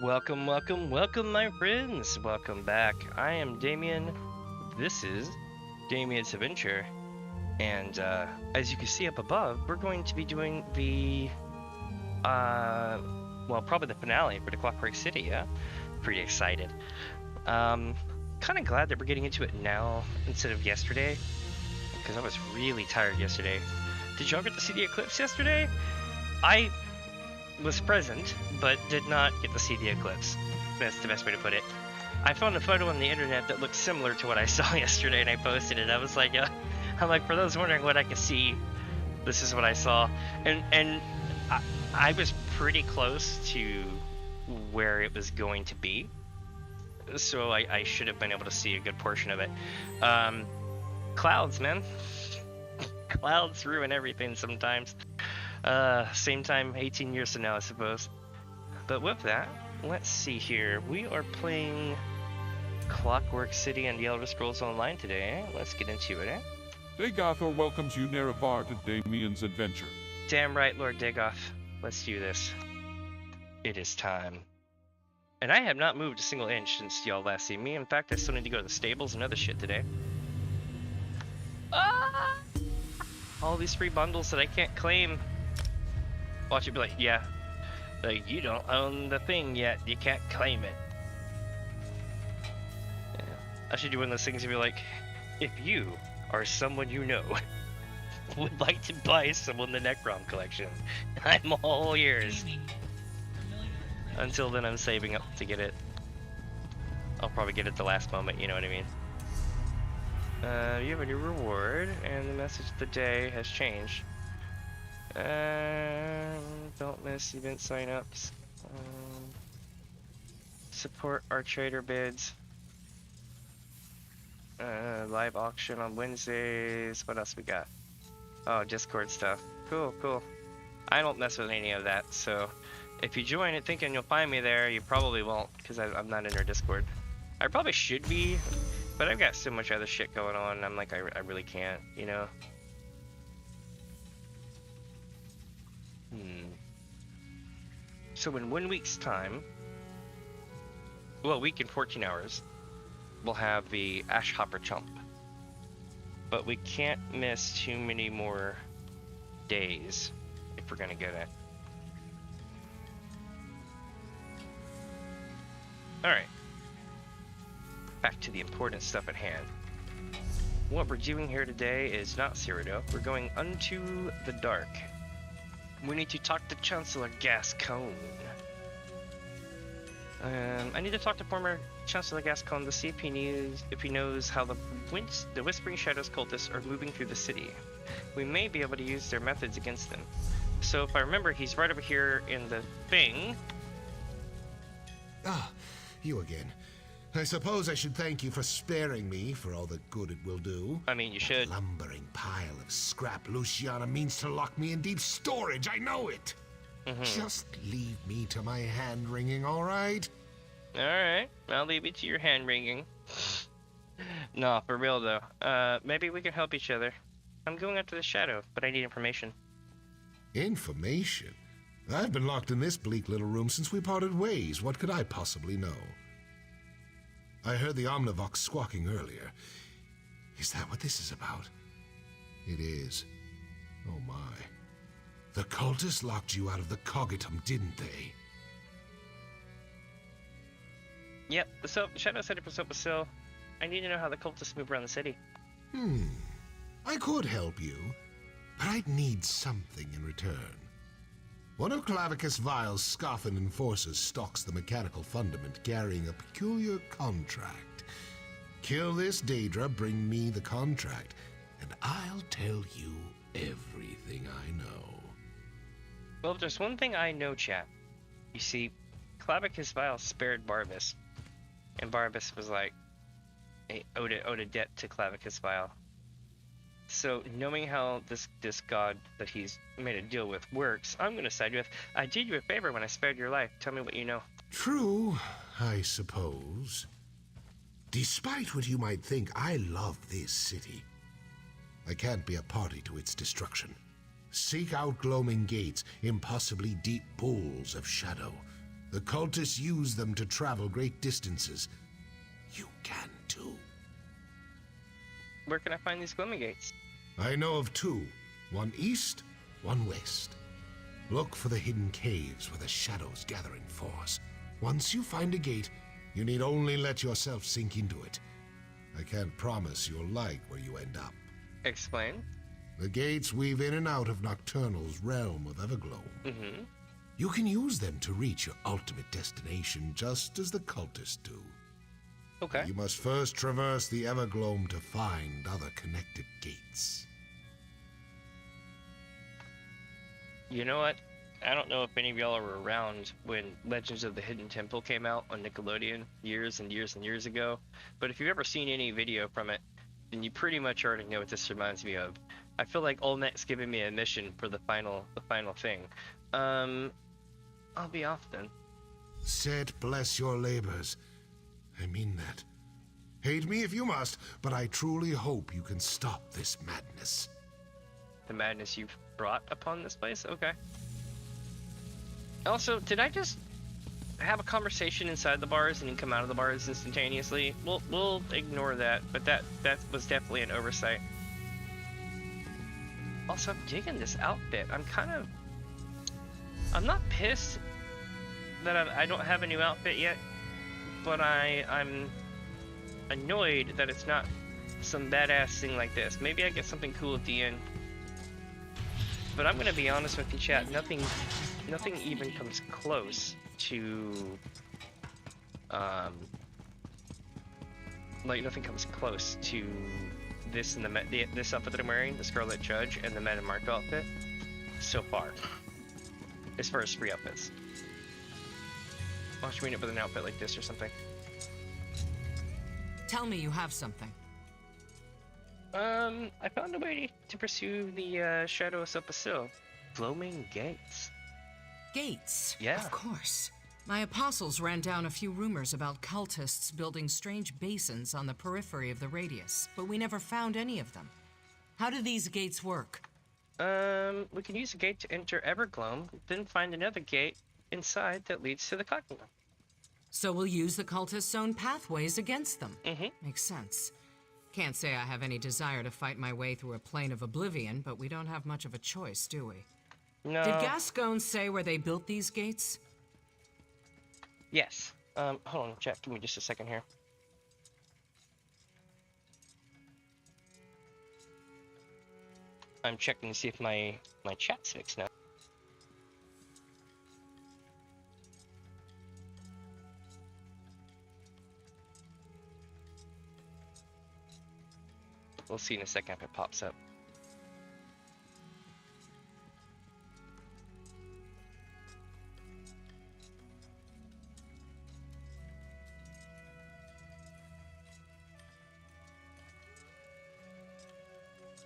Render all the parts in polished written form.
Welcome, welcome, welcome, my friends. Welcome back. I am Damien. This is DamiensAdventure. And as you can see up above, we're going to be doing the, probably the finale for the Clockwork City, yeah? Pretty excited. Kind of glad that we're getting into it now instead of yesterday, because I was really tired yesterday. Did y'all get to see the eclipse yesterday? I was present, but did not get to see the eclipse. That's the best way to put it. I found a photo on the internet that looked similar to what I saw yesterday, and I posted it. I was like, for those wondering what I could see, this is what I saw. And I was pretty close to where it was going to be, so I should have been able to see a good portion of it. Clouds, man. Clouds ruin everything sometimes. Same time 18 years from now, I suppose. But with that, let's see here. We are playing Clockwork City and the Elder Scrolls Online today. Let's get into it, eh? Dagoth welcomes you near a bar to DamiensAdventure. Damn right, Lord Dagoth. Let's do this. It is time. And I have not moved a single inch since y'all last seen me. In fact, I still need to go to the stables and other shit today. Ah! All these free bundles that I can't claim. Watch it be like, yeah, like, you don't own the thing yet, you can't claim it. Yeah. I should do one of those things and be like, if you or someone you know would like to buy someone the Necrom collection, I'm all ears. Until then, I'm saving up to get it. I'll probably get it the last moment, you know what I mean? You have a new reward, and the message of the day has changed. Don't miss event signups. Support our trader bids. Live auction on Wednesdays. What else we got? Oh, Discord stuff. Cool, cool. I don't mess with any of that, so if you join it thinking you'll find me there, you probably won't, because I'm not in our Discord. I probably should be, but I've got so much other shit going on, and I'm like, I really can't, you know? So in 1 week's time, well, a week and 14 hours, we'll have the Ash Hopper Chump. But we can't miss too many more days if we're gonna get it. Alright. Back to the important stuff at hand. What we're doing here today is not Cyrodiil. We're going unto the dark. We need to talk to Chancellor Gascoigne. I need to talk to former Chancellor Gascoigne to see if he knows how the Whispering Shadows cultists are moving through the city. We may be able to use their methods against them. So if I remember, he's right over here in the thing. Ah, you again. I suppose I should thank you for sparing me for all the good it will do. I mean, you should. That lumbering pile of scrap Luciana means to lock me in deep storage, I know it. Just leave me to my hand-wringing, all right? All right, I'll leave you to your hand-wringing. No, for real though. Maybe we can help each other. I'm going after the shadow, but I need information. Information? I've been locked in this bleak little room since we parted ways. What could I possibly know? I heard the Omnivox squawking earlier. Is that what this is about? It is. Oh my. The cultists locked you out of the Cogitum, didn't they? Yep, the Shadow's headed for Sotha. I need to know how the cultists move around the city. I could help you, but I'd need something in return. One of Clavicus Vile's Scoffin enforcers stalks the mechanical fundament carrying a peculiar contract. Kill this Daedra, bring me the contract, and I'll tell you everything I know. Well, if there's one thing I know, chat, you see, Clavicus Vile spared Barbas, and Barbas was like, owed a debt to Clavicus Vile. So, knowing how this god that he's made a deal with works, I'm going to side with, I did you a favor when I spared your life. Tell me what you know. True, I suppose. Despite what you might think, I love this city. I can't be a party to its destruction. Seek out gloaming gates, impossibly deep pools of shadow. The cultists use them to travel great distances. You can too. Where can I find these glowing gates? I know of two. One east, one west. Look for the hidden caves where the shadows gather in force. Once you find a gate, you need only let yourself sink into it. I can't promise you'll like where you end up. Explain. The gates weave in and out of Nocturnal's realm of Everglow. Mm-hmm. You can use them to reach your ultimate destination, just as the cultists do. Okay. You must first traverse the Evergloam to find other connected gates. You know what? I don't know if any of y'all were around when Legends of the Hidden Temple came out on Nickelodeon years and years and years ago, but if you've ever seen any video from it, then you pretty much already know what this reminds me of. I feel like Olmec's giving me a mission for the final thing. I'll be off then. Set bless your labors. I mean that. Hate me if you must, but I truly hope you can stop this madness. The madness you've brought upon this place? Okay. Also, did I just have a conversation inside the bars and then come out of the bars instantaneously? We'll ignore that, but that was definitely an oversight. Also, I'm digging this outfit. I'm not pissed that I don't have a new outfit yet, but I'm annoyed that it's not some badass thing like this. Maybe I get something cool at the end. But I'm gonna be honest with you, chat. Nothing even comes close to, like nothing comes close to this and this outfit that I'm wearing, the Scarlet Judge, and the Meta Marco outfit so far. As far as free outfits. Why don't you meet up with an outfit like this or something? Tell me you have something. I found a way to pursue the Shadow of Sotha. Glowing gates. Gates? Yeah. Of course. My apostles ran down a few rumors about cultists building strange basins on the periphery of the radius, but we never found any of them. How do these gates work? We can use a gate to enter Evergloam, then find another gate inside that leads to the Clockwork. So we'll use the cultists' own pathways against them. Mm-hmm. Makes sense. Can't say I have any desire to fight my way through a plane of oblivion, but we don't have much of a choice, do we? No. Did Gascon say where they built these gates? Yes. Hold on, chat. Give me just a second here. I'm checking to see if my chat's fixed now. We'll see in a second if it pops up.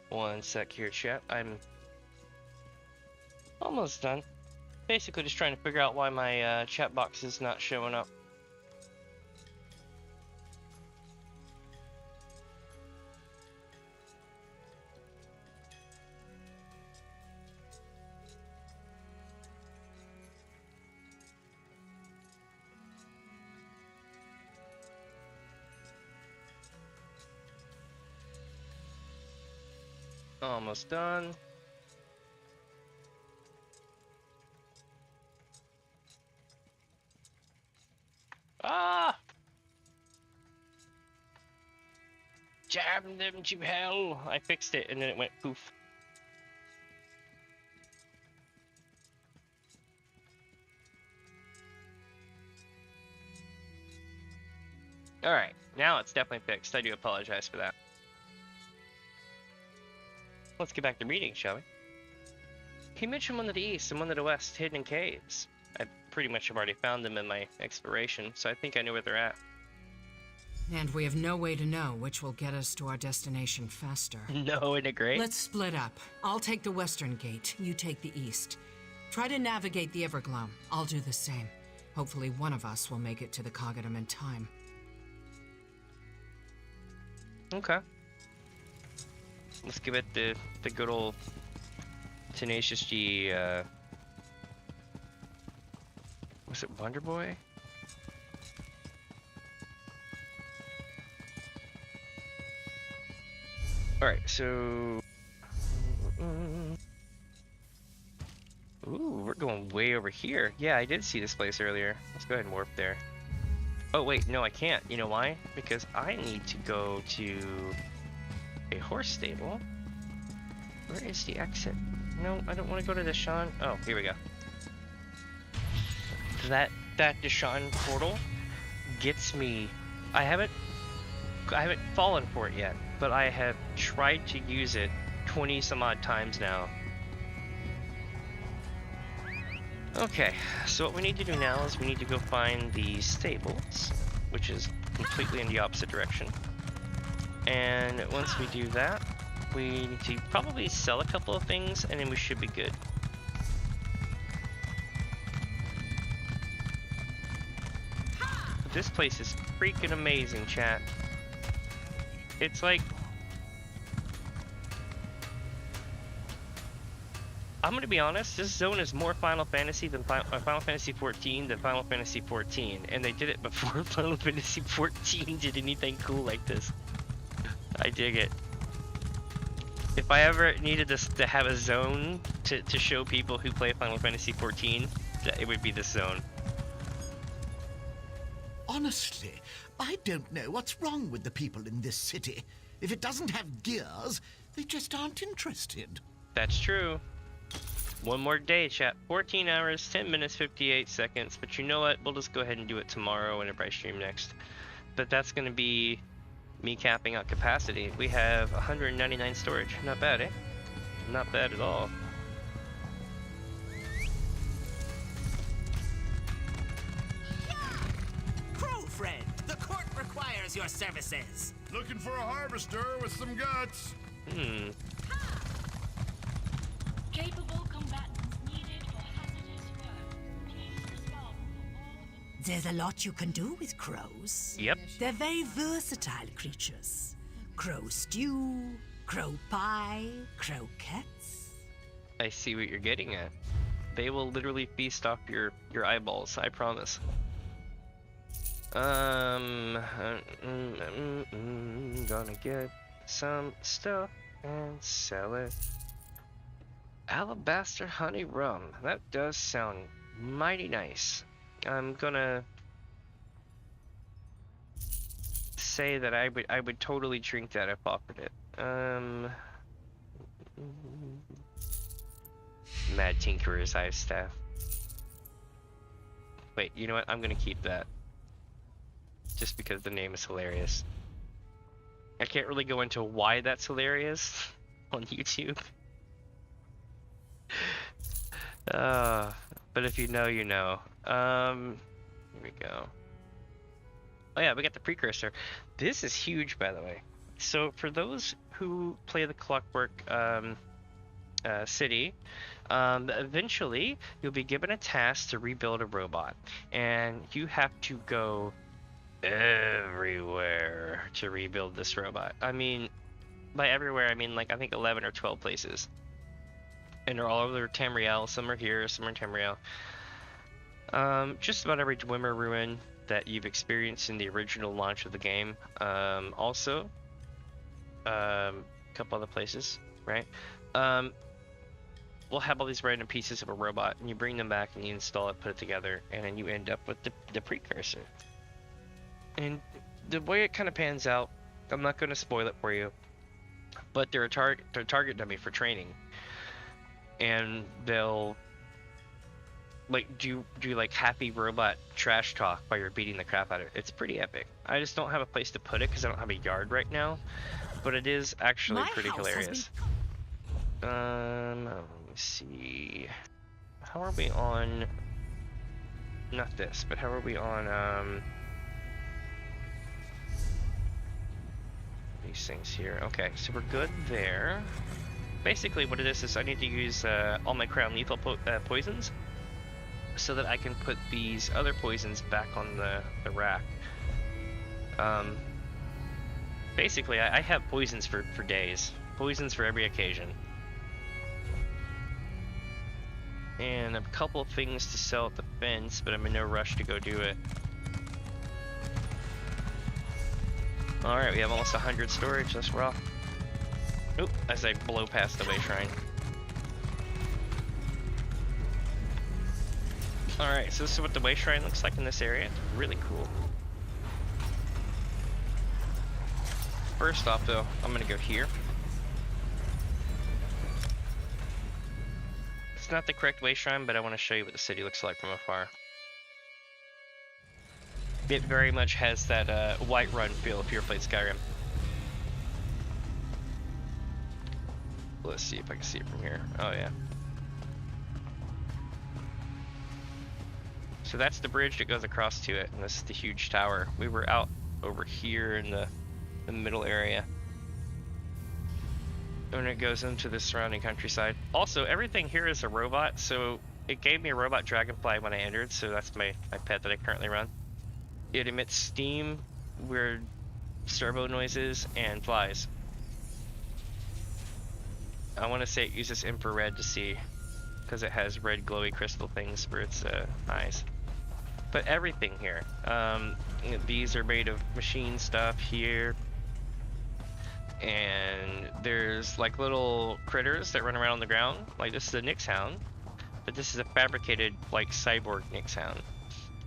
One sec here, chat. I'm almost done. Basically just trying to figure out why my chat box is not showing up. Almost done. Ah! Damn them to hell! I fixed it and then it went poof. Alright, now it's definitely fixed. I do apologize for that. Let's get back to reading, shall we? He mentioned one to the east and one to the west, hidden in caves. I pretty much have already found them in my exploration, so I think I know where they're at. And we have no way to know which will get us to our destination faster. No, isn't it great? Let's split up. I'll take the western gate, you take the east. Try to navigate the Evergloam. I'll do the same. Hopefully one of us will make it to the Cognitum in time. Okay. Let's give it the good old Tenacious G, Was it Wonder Boy? Alright, so... Ooh, we're going way over here. Yeah, I did see this place earlier. Let's go ahead and warp there. Oh wait, no I can't. You know why? Because I need to go to a horse stable. Where is the exit? No, I don't want to go to the Deshaun. Oh, here we go. That Deshaun portal gets me. I haven't fallen for it yet, but I have tried to use it 20 some odd times now. Okay, so what we need to do now is we need to go find the stables, which is completely in the opposite direction. And once we do that, we need to probably sell a couple of things, and then we should be good. This place is freaking amazing, chat. It's like... I'm gonna be honest, this zone is more Final Fantasy than Final Fantasy 14 than Final Fantasy 14, and they did it before Final Fantasy 14 did anything cool like this. I dig it. If I ever needed this to have a zone to show people who play Final Fantasy 14, it would be this zone. Honestly, I don't know what's wrong with the people in this city. If it doesn't have gears, they just aren't interested. That's true. One more day, chat. 14 hours, 10 minutes, 58 seconds. But you know what? We'll just go ahead and do it tomorrow whenever I stream next. But that's going to be me capping out capacity. We have 199 storage. Not bad, eh? Not bad at all. Crow friend, the court requires your services. Looking for a harvester with some guts. Capable combatants needed for hazardous work. Please respond for all. There's a lot you can do with crows. Yep. They're very versatile creatures. Crow stew, crow pie, croquettes. I see what you're getting at. They will literally feast off your eyeballs, I promise. Gonna get some stuff and sell it. Alabaster honey rum. That does sound mighty nice. I'm gonna say that I would totally drink that if offered it. Mad Tinkerer's Eye Staff. Wait, you know what? I'm gonna keep that. Just because the name is hilarious. I can't really go into why that's hilarious on YouTube. But if you know, you know. Here we go. Oh yeah, we got the precursor. This is huge, by the way. So for those who play the Clockwork City, eventually you'll be given a task to rebuild a robot, and you have to go everywhere to rebuild this robot. I mean, by everywhere I mean like I think 11 or 12 places. And they're all over Tamriel. Some are here, some are in Tamriel. Just about every Dwemer ruin that you've experienced in the original launch of the game. Also, a couple other places, right? We'll have all these random pieces of a robot, and you bring them back and you install it, put it together, and then you end up with the precursor. And the way it kind of pans out, I'm not going to spoil it for you, but they're a target dummy for training. And they'll like do like happy robot trash talk while you're beating the crap out of it. It's pretty epic. I just don't have a place to put it because I don't have a yard right now, but it is actually pretty hilarious. Let me see. How are we on? Not this, but how are we on? These things here. Okay, so we're good there. Basically what it is I need to use all my crown lethal poisons so that I can put these other poisons back on the rack. Basically I have poisons for days. Poisons for every occasion. And a couple of things to sell at the fence, but I'm in no rush to go do it. Alright, we have almost 100 storage, let's rock. Oop, as I blow past the way shrine. Alright, so this is what the way shrine looks like in this area. It's really cool. First off though, I'm gonna go here. It's not the correct way shrine, but I want to show you what the city looks like from afar. It very much has that Whiterun feel if you ever played Skyrim. Let's see if I can see it from here. Oh yeah. So that's the bridge that goes across to it, and this is the huge tower. We were out over here in the middle area. And it goes into the surrounding countryside. Also, everything here is a robot, so it gave me a robot dragonfly when I entered, so that's my pet that I currently run. It emits steam, weird servo noises, and flies. I want to say it uses infrared to see, because it has red glowy crystal things for its eyes. But everything here, these are made of machine stuff here. And there's like little critters that run around on the ground. Like this is a Nyx hound, but this is a fabricated like cyborg Nyx hound.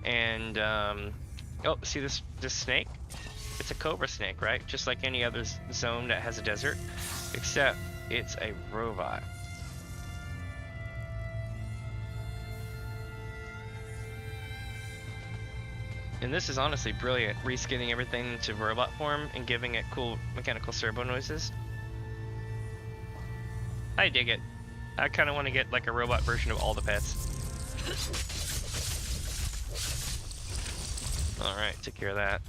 And oh, see this snake? It's a cobra snake, right? Just like any other zone that has a desert, except it's a robot. And this is honestly brilliant, reskinning everything into robot form and giving it cool mechanical servo noises. I dig it. I kind of want to get like a robot version of all the pets. Alright, took care of that.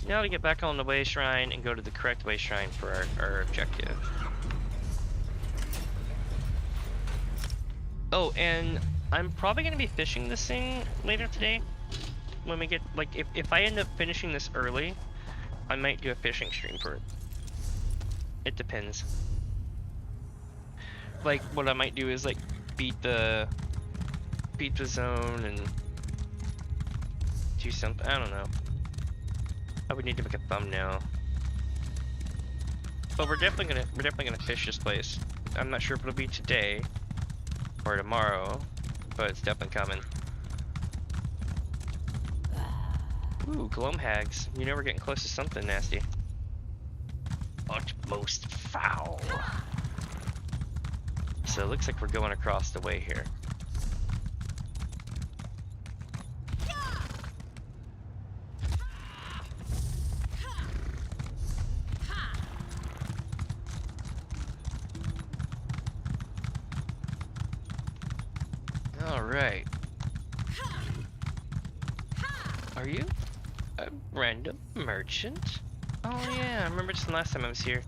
Now to get back on the way shrine and go to the correct way shrine for our objective. Oh, and I'm probably going to be fishing this thing later today. When we get, like, if I end up finishing this early, I might do a fishing stream for it. It depends. Like, what I might do is, like, beat the zone and do something. I don't know. I would need to make a thumbnail. But we're definitely gonna fish this place. I'm not sure if it'll be today or tomorrow, but it's definitely coming. Ooh, gloam hags. You know we're getting close to something nasty. Utmost foul. So it looks like we're going across the way here. All right. Are you a random merchant? Oh yeah, I remember just the last time I was here.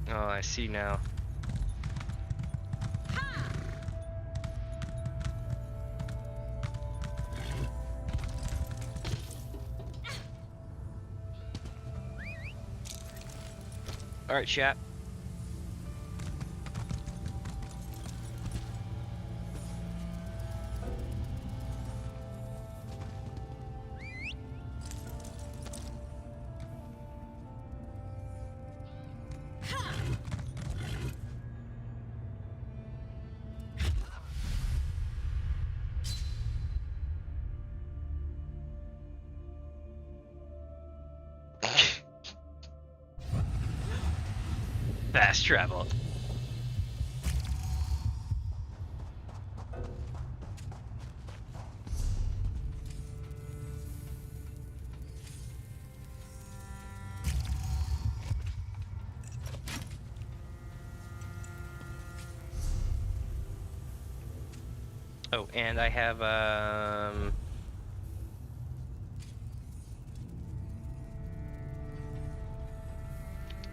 Oh, I see now. Alright, chat. Fast travel. Oh, and I have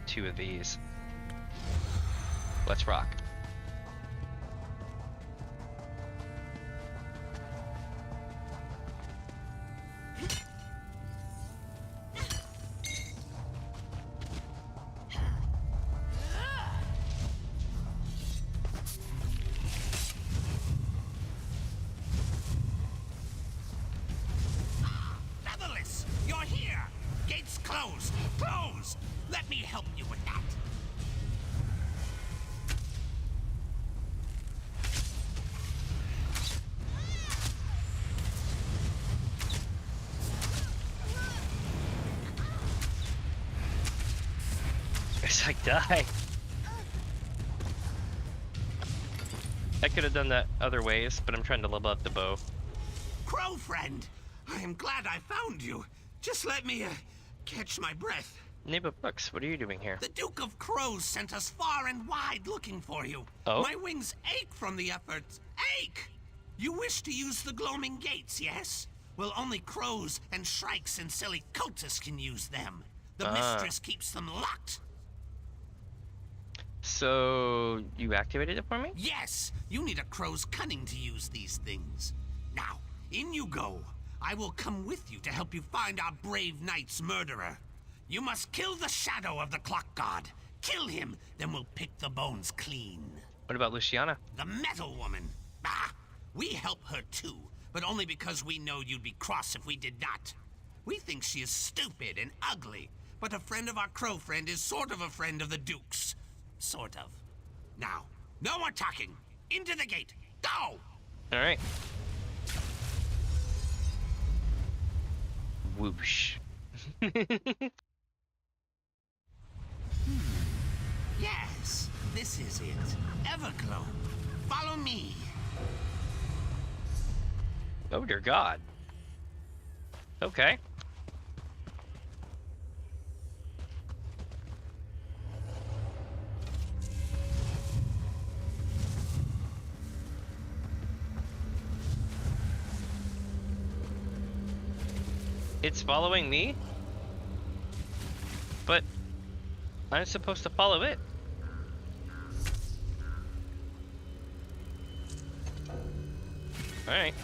two of these. Let's rock. guess I die. I could have done that other ways, but I'm trying to level up the bow. Crow friend, I am glad I found you. Just let me, catch my breath. Neighbor Books, what are you doing here? The Duke of Crows sent us far and wide looking for you. Oh? My wings ache from the efforts. Ache! You wish to use the gloaming gates, yes? Well, only crows and shrikes and silly cultists can use them. The mistress keeps them locked. So, you activated it for me? Yes, you need a crow's cunning to use these things. Now, in you go. I will come with you to help you find our brave knight's murderer. You must kill the shadow of the clock god. Kill him, then we'll pick the bones clean. What about Luciana? The metal woman. Ah, we help her too, but only because we know you'd be cross if we did not. We think she is stupid and ugly, but a friend of our crow friend is sort of a friend of the Duke's. Sort of. Now, no more talking. Into the gate. Go! Alright. Whoosh. Yes, this is it. Everglow. Follow me. Oh dear God. Okay. It's following me? But I'm supposed to follow it. Alright.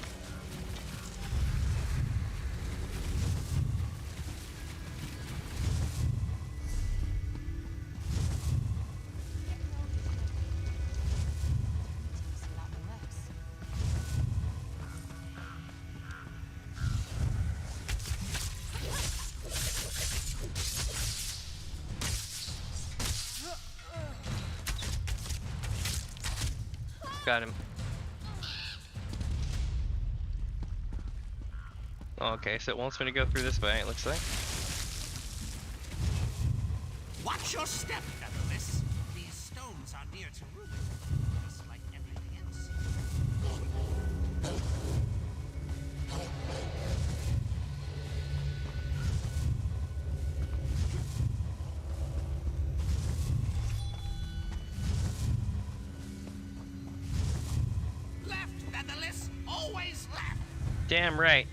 Got him. Okay, so it wants me to go through this way, it looks like. Watch your step, Featherless. These stones are near to ruin, just like everything else. Left, Featherless. Always left. Damn right.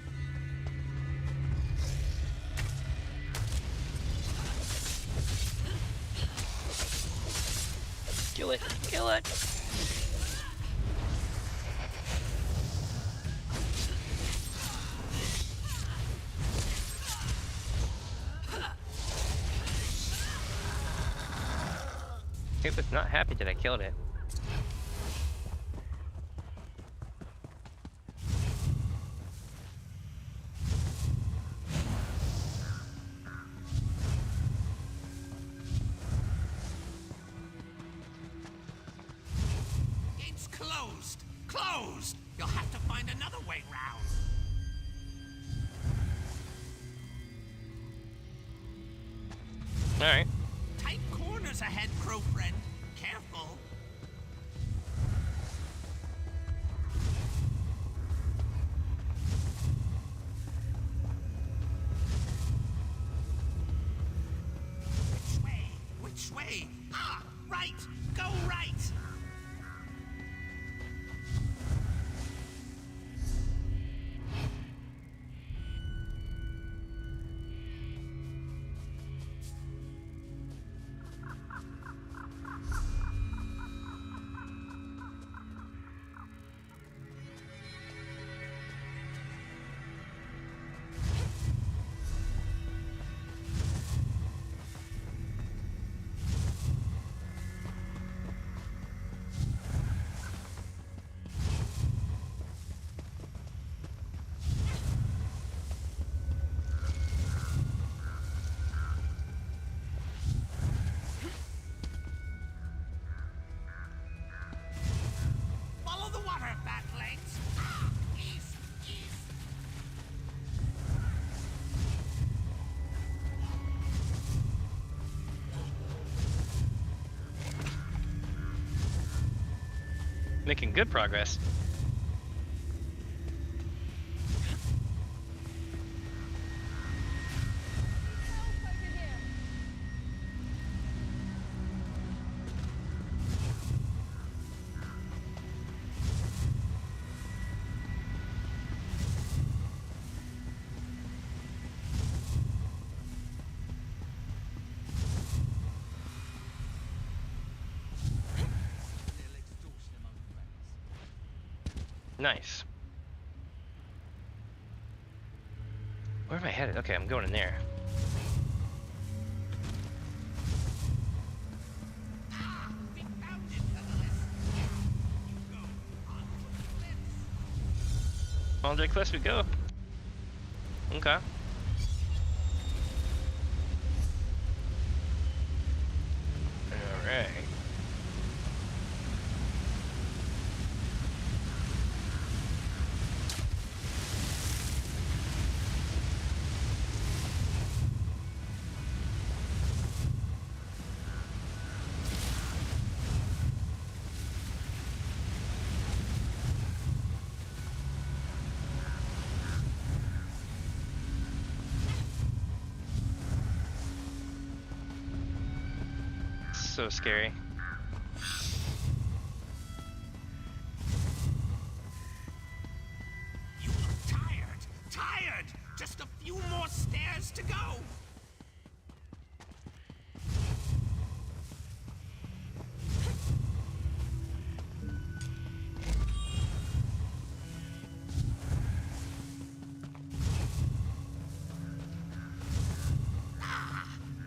Kill it, kill it. It was not happy that I killed it. It's closed. Closed. You'll have to find another way round. All right. Tight corners ahead, crow friend. Careful. Which way? Which way? Ah, right. Go right. Making good progress. Nice. Where am I headed? Okay, I'm going in there. On the cliffs we go. Okay. Alright. So scary. You look tired. Tired! Just a few more stairs to go.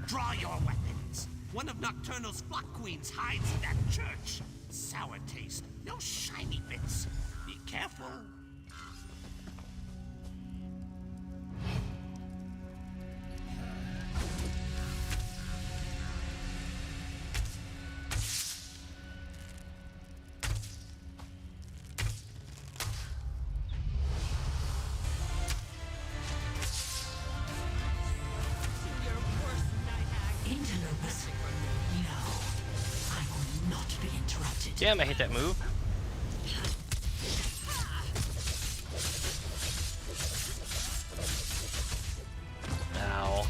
Draw your weapons. One of Nocturnal's flock queens hides in that church. Sour taste, no shiny bits. Be careful. Interlopers. No, I will not be interrupted. Damn, I hate that move. Ow.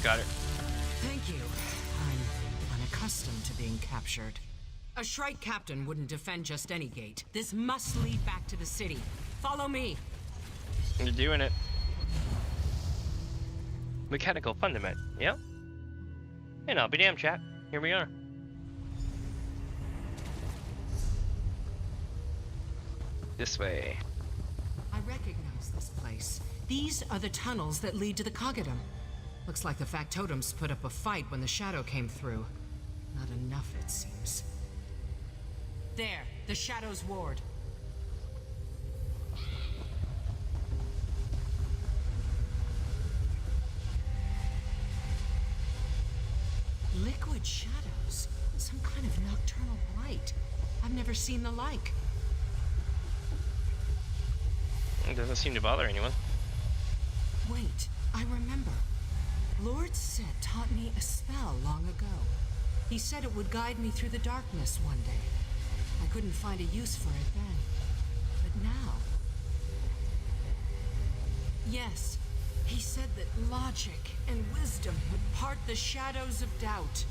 Got it. Thank you. I'm unaccustomed to being captured. A Shrike captain wouldn't defend just any gate. This must lead back to the city. Follow me. You're doing it. Mechanical fundament. Yep. And I'll be damned, chat. Here we are. This way. I recognize this place. These are the tunnels that lead to the Cogidum. Looks like the factotums put up a fight when the shadow came through. Not enough, it seems. There, the Shadow's ward. Liquid shadows. Some kind of nocturnal blight. I've never seen the like. It doesn't seem to bother anyone. Wait, I remember. Lord Set taught me a spell long ago. He said it would guide me through the darkness one day. I couldn't find a use for it then. But now... Yes, he said that logic and wisdom would part the shadows of doubt.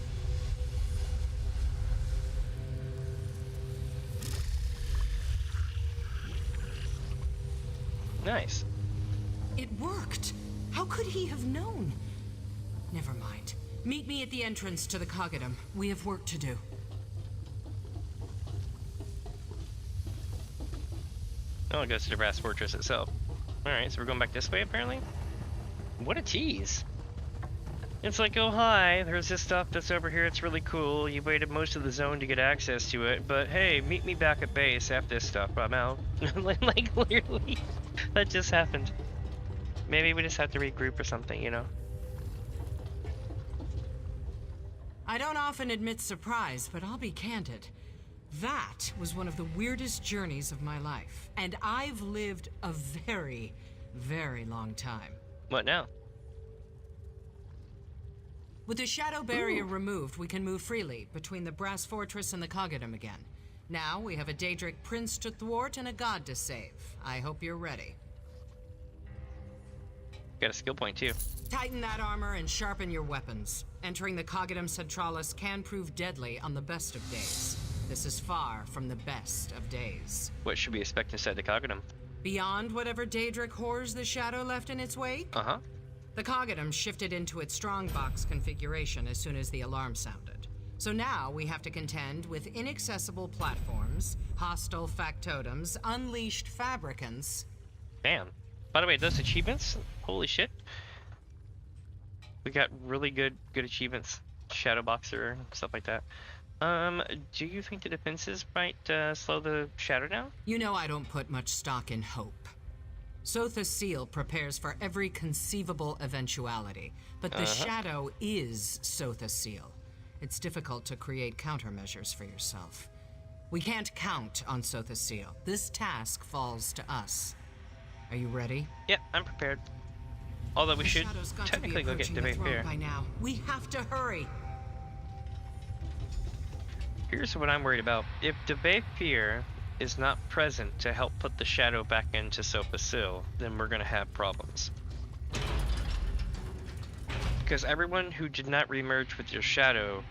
Nice. It worked. How could he have known? Never mind. Meet me at the entrance to the Cogidum. We have work to do. Oh, it goes to the Brass Fortress itself. Alright, so we're going back this way, apparently? What a tease. It's like, oh hi, there's this stuff that's over here, it's really cool. You waited most of the zone to get access to it, but hey, meet me back at base after this stuff. I'm out. Like, literally, that just happened. Maybe we just have to regroup or something, you know? I don't often admit surprise, but I'll be candid. That was one of the weirdest journeys of my life. And I've lived a very, very long time. What now? With the shadow barrier removed, we can move freely between the Brass Fortress and the Cogidom again. Now we have a Daedric prince to thwart and a god to save. I hope you're ready. Got a skill point too. Tighten that armor and sharpen your weapons. Entering the Cogidom Centralis can prove deadly on the best of days. This is far from the best of days. What should we expect inside the Cogidom? Beyond whatever Daedric horrors the shadow left in its wake? Uh-huh. The Cogidom shifted into its strongbox configuration as soon as the alarm sounded. So now we have to contend with inaccessible platforms, hostile factotums, unleashed fabricants. Damn. By the way, those achievements, holy shit. We got really good achievements. Shadow Boxer, stuff like that. Do you think the defenses might slow the shadow down? You know I don't put much stock in hope. Sotha's seal prepares for every conceivable eventuality, but the shadow is Sotha's seal. It's difficult to create countermeasures for yourself. We can't count on Sotha's seal. This task falls to us. Are you ready? Yeah, I'm prepared. Although we The should shadow's got to be technically go get approaching the Debate throne Fair. by now. We have to hurry. Here's what I'm worried about. If Debate Fear is not present to help put the shadow back into Sophasil, then we're gonna have problems. Because everyone who did not remerge with your shadow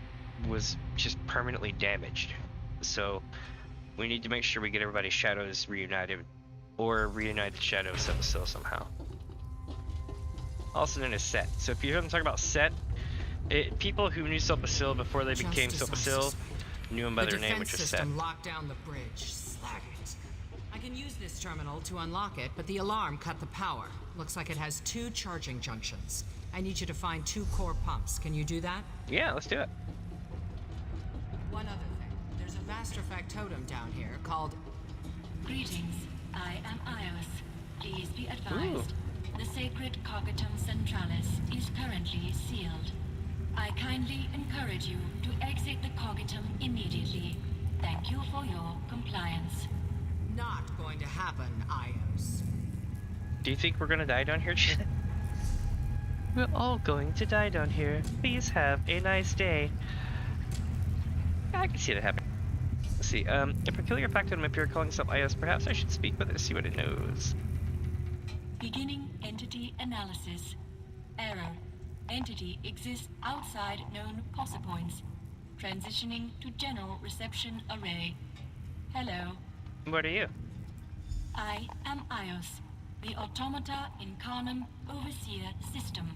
was just permanently damaged. So we need to make sure we get everybody's shadows reunited, or reunite the shadow of Sophasil somehow. Also known as Set. So if you hear them talk about Set, people who knew Sophasil before they became Just as I Sophasil suspected. knew him by The their name, defense which was Set. system locked down the bridge. Slag it. I can use this terminal to unlock it, but the alarm cut the power. Looks like it has 2 charging junctions. I need you to find 2 core pumps. Can you do that? Yeah, let's do it. One other thing. There's a vaster factotum down here called... Greetings. I am Ios. Please be advised. The sacred Cogidom Centralis is currently sealed. I kindly encourage you to exit the Cogidom immediately. Thank you for your compliance. Not going to happen, Ios. Do you think we're gonna die down here, Jen? We're all going to die down here. Please have a nice day. I can see that happening. Let's see. A peculiar factotum appear calling itself IS. Perhaps I should speak with it to see what it knows. Beginning entity analysis. Error. Entity exists outside known possipoints. Transitioning to general reception array. Hello. What are you? I am Ios, the Automata Incarnum Overseer System.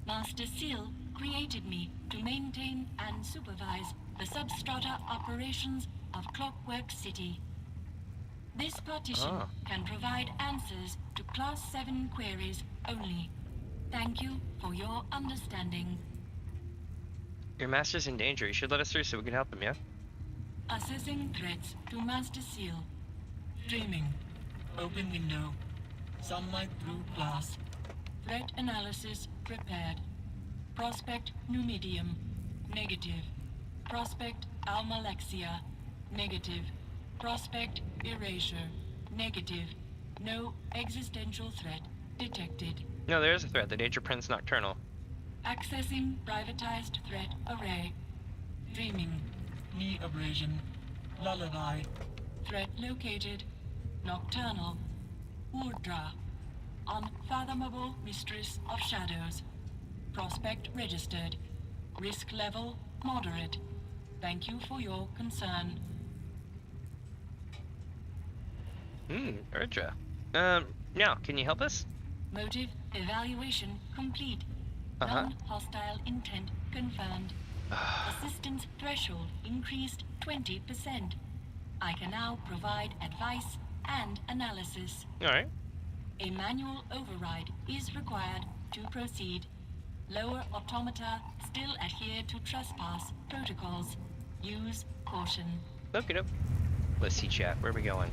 Master Seal created me to maintain and supervise the substrata operations of Clockwork City. This partition can provide answers to Class 7 queries only. Thank you for your understanding. Your master's in danger. You should let us through so we can help him, yeah? Assessing threats to Master Seal. Streaming. Open window. Sunlight through glass. Threat analysis prepared. Prospect Numidium. Negative. Prospect Almalexia. Negative. Prospect Erasure. Negative. No existential threat detected. No, there is a threat. The Danger Prince Nocturnal. Accessing privatized threat array. Dreaming. Knee abrasion. Lullaby. Threat located. Nocturnal. Urdra. Unfathomable mistress of shadows. Prospect registered. Risk level moderate. Thank you for your concern. Urdra. Now, can you help us? Motive evaluation complete. Non-hostile intent confirmed. Assistance threshold increased 20%. I can now provide advice and analysis. Alright. A manual override is required to proceed. Lower automata still adhere to trespass protocols. Use caution. Okie doke. Let's see, chat. Where are we going?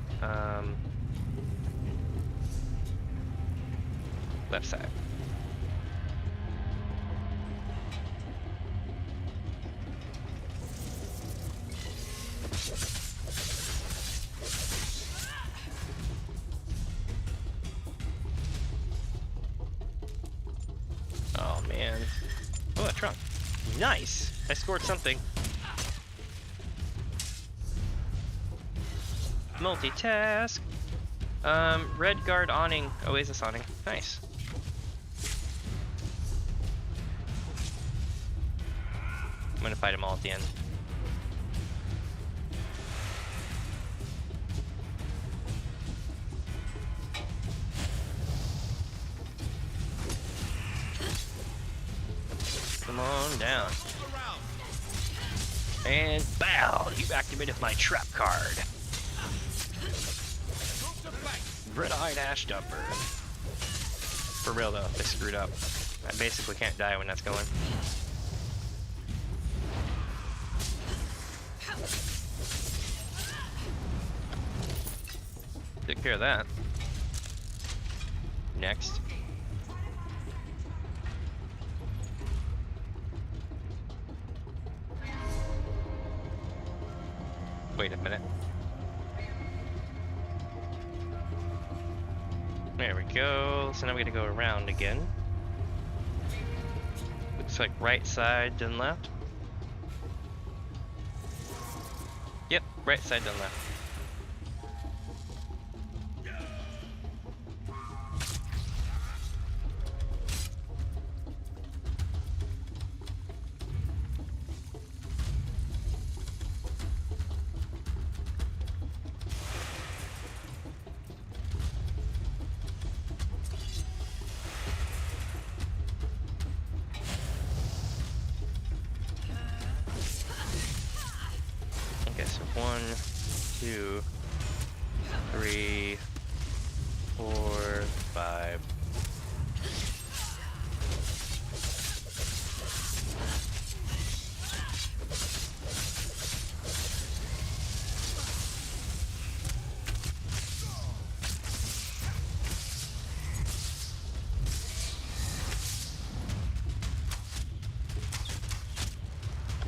Left side. man. Oh, a trunk. Nice! I scored something. Multitask. Red guard awning. Oasis awning. Nice. I'm gonna fight them all at the end. Come on down. And bow! You activated my trap card. Red-eyed ash dumper. For real though, they screwed up. I basically can't die when that's going. Took care of that. Next. Wait a minute. There we go. So now we gotta go around again. Looks like right side, then left. Yep, right side, then left. Okay, so 1, 2, 3, 4, 5.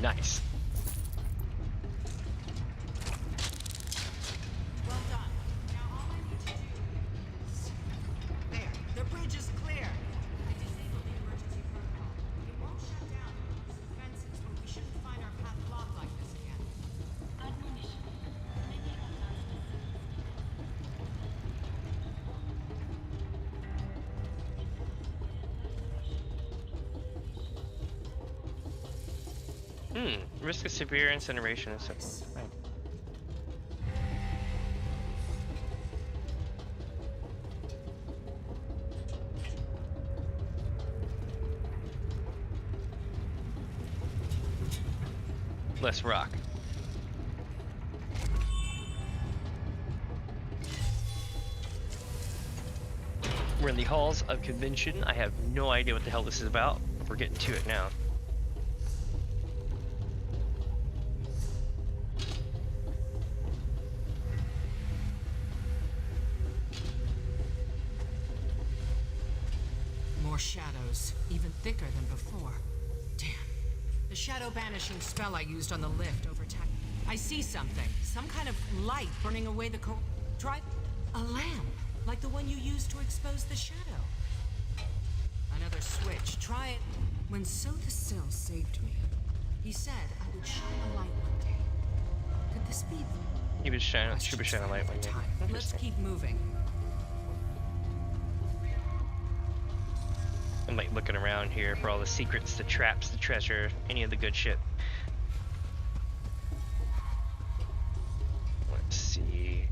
Nice. Well done. Now all I need to do is... There, the bridge is clear. I disabled the emergency protocol. It won't shut down those defenses, but we shouldn't find our path blocked like this again. Admonition. Risk of severe incineration and stuff. Right. Let's rock. We're in the halls of convention. I have no idea what the hell this is about. We're getting to it now. More shadows, even thicker than before. Damn. The shadow banishing spell I used on the lift over time. I see something. Some kind of light burning away the Try a lamp, like the one you used to expose the shadow. Another switch. Try it. When Sotha saved me, he said I would shine a light one day. Could this be? He was shining. Should be shining a light one day. Let's keep moving. I'm like looking around here for all the secrets, the traps, the treasure, any of the good shit. Let's see.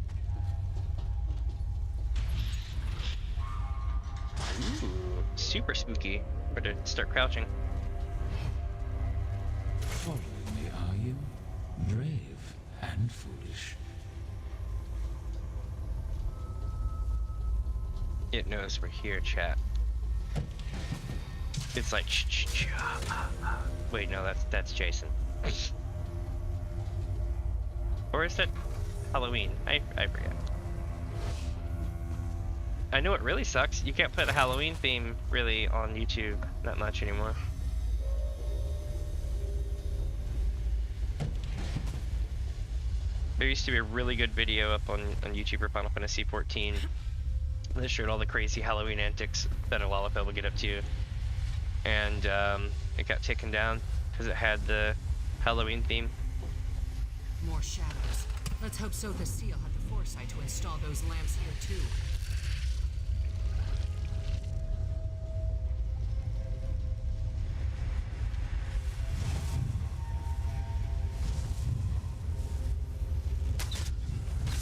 Ooh, super spooky. Better start crouching. Following me, are you? Brave and foolish. It knows we're here, chat. It's like wait, no, that's Jason. Or is that Halloween? I forget. I know it really sucks. You can't put a Halloween theme really on YouTube that much anymore. There used to be a really good video up on YouTube for Final Fantasy XIV that showed all the crazy Halloween antics that a lot of people get up to. and it got taken down because it had the Halloween theme. More shadows. Let's hope Sotha Seal had the foresight to install those lamps here too.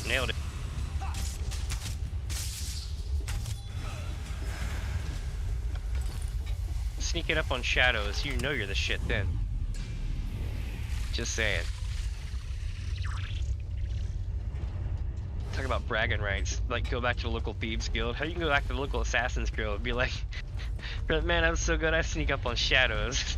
Nailed it. Sneaking up on shadows, you know you're the shit then. Just saying. Talk about bragging rights. Like, go back to the local thieves guild. How you can go back to the local assassins guild and be like, man, I'm so good I sneak up on shadows.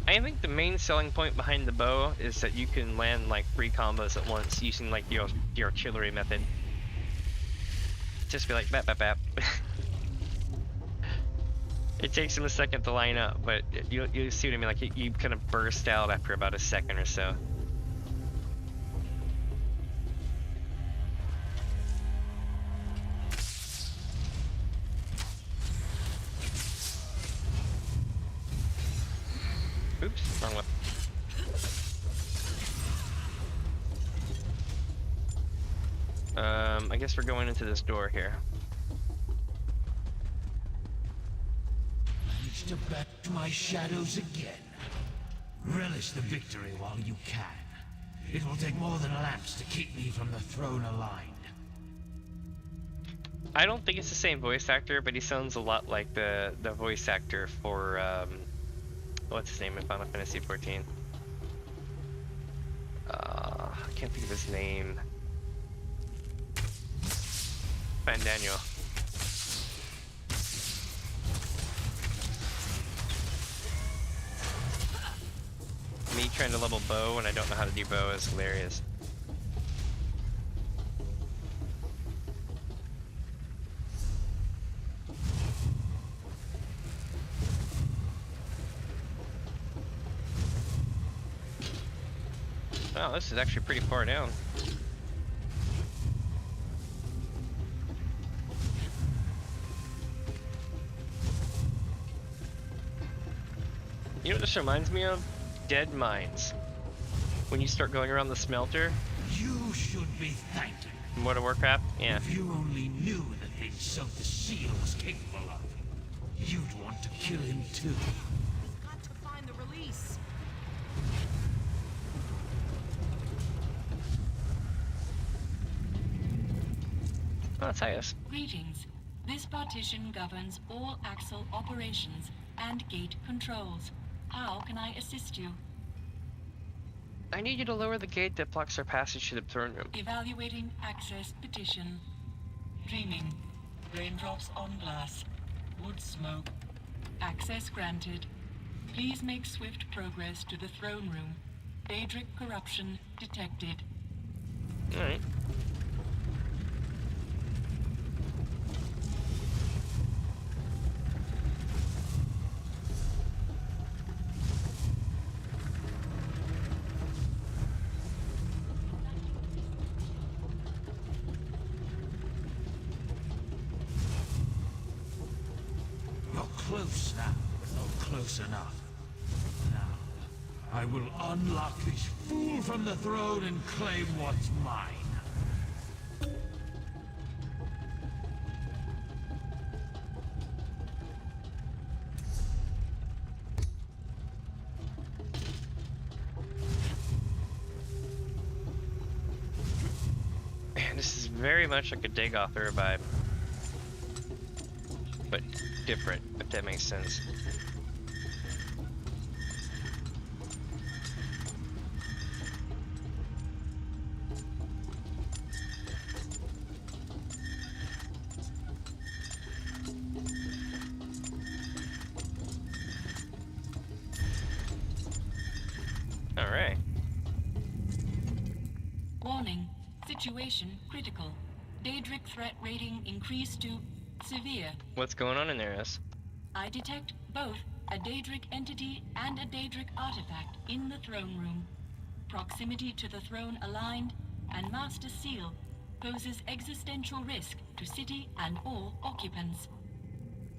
I think the main selling point behind the bow is that you can land like 3 combos at once using like the artillery method. Just be like bap bap bap. It takes him a second to line up, but you see what I mean, like you kind of burst out after about a second or so. Oops, wrong one. I guess we're going into this door here. Manage to back my shadows again. Relish the victory while you can. It will take more than lamps to keep me from the throne aligned. I don't think it's the same voice actor, but he sounds a lot like the voice actor for what's his name in Final Fantasy XIV? I can't think of his name. Fan Daniel. Me trying to level bow when I don't know how to do bow is hilarious. Wow, this is actually pretty far down. You know what this reminds me of? Dead Mines. When you start going around the smelter. You should be thanked. In World of Warcraft? Yeah. If you only knew the things Sotha Seal was capable of, you'd want to kill him too. We've got to find the release. Oh, it's Ios. Greetings. This partition governs all Axle operations and gate controls. How can I assist you? I need you to lower the gate that blocks our passage to the throne room. Evaluating access petition. Dreaming. Raindrops on glass. Wood smoke. Access granted. Please make swift progress to the throne room. Daedric corruption detected. Alright. Close now, but not close enough. Now, I will unlock this fool from the throne and claim what's mine. Man, this is very much like a Dagothra vibe. But different, if that makes sense. Situation critical. Daedric threat rating increased to severe. What's going on in there, S? I detect both a Daedric entity and a Daedric artifact in the throne room. Proximity to the throne aligned, and Master Seal poses existential risk to city and all occupants.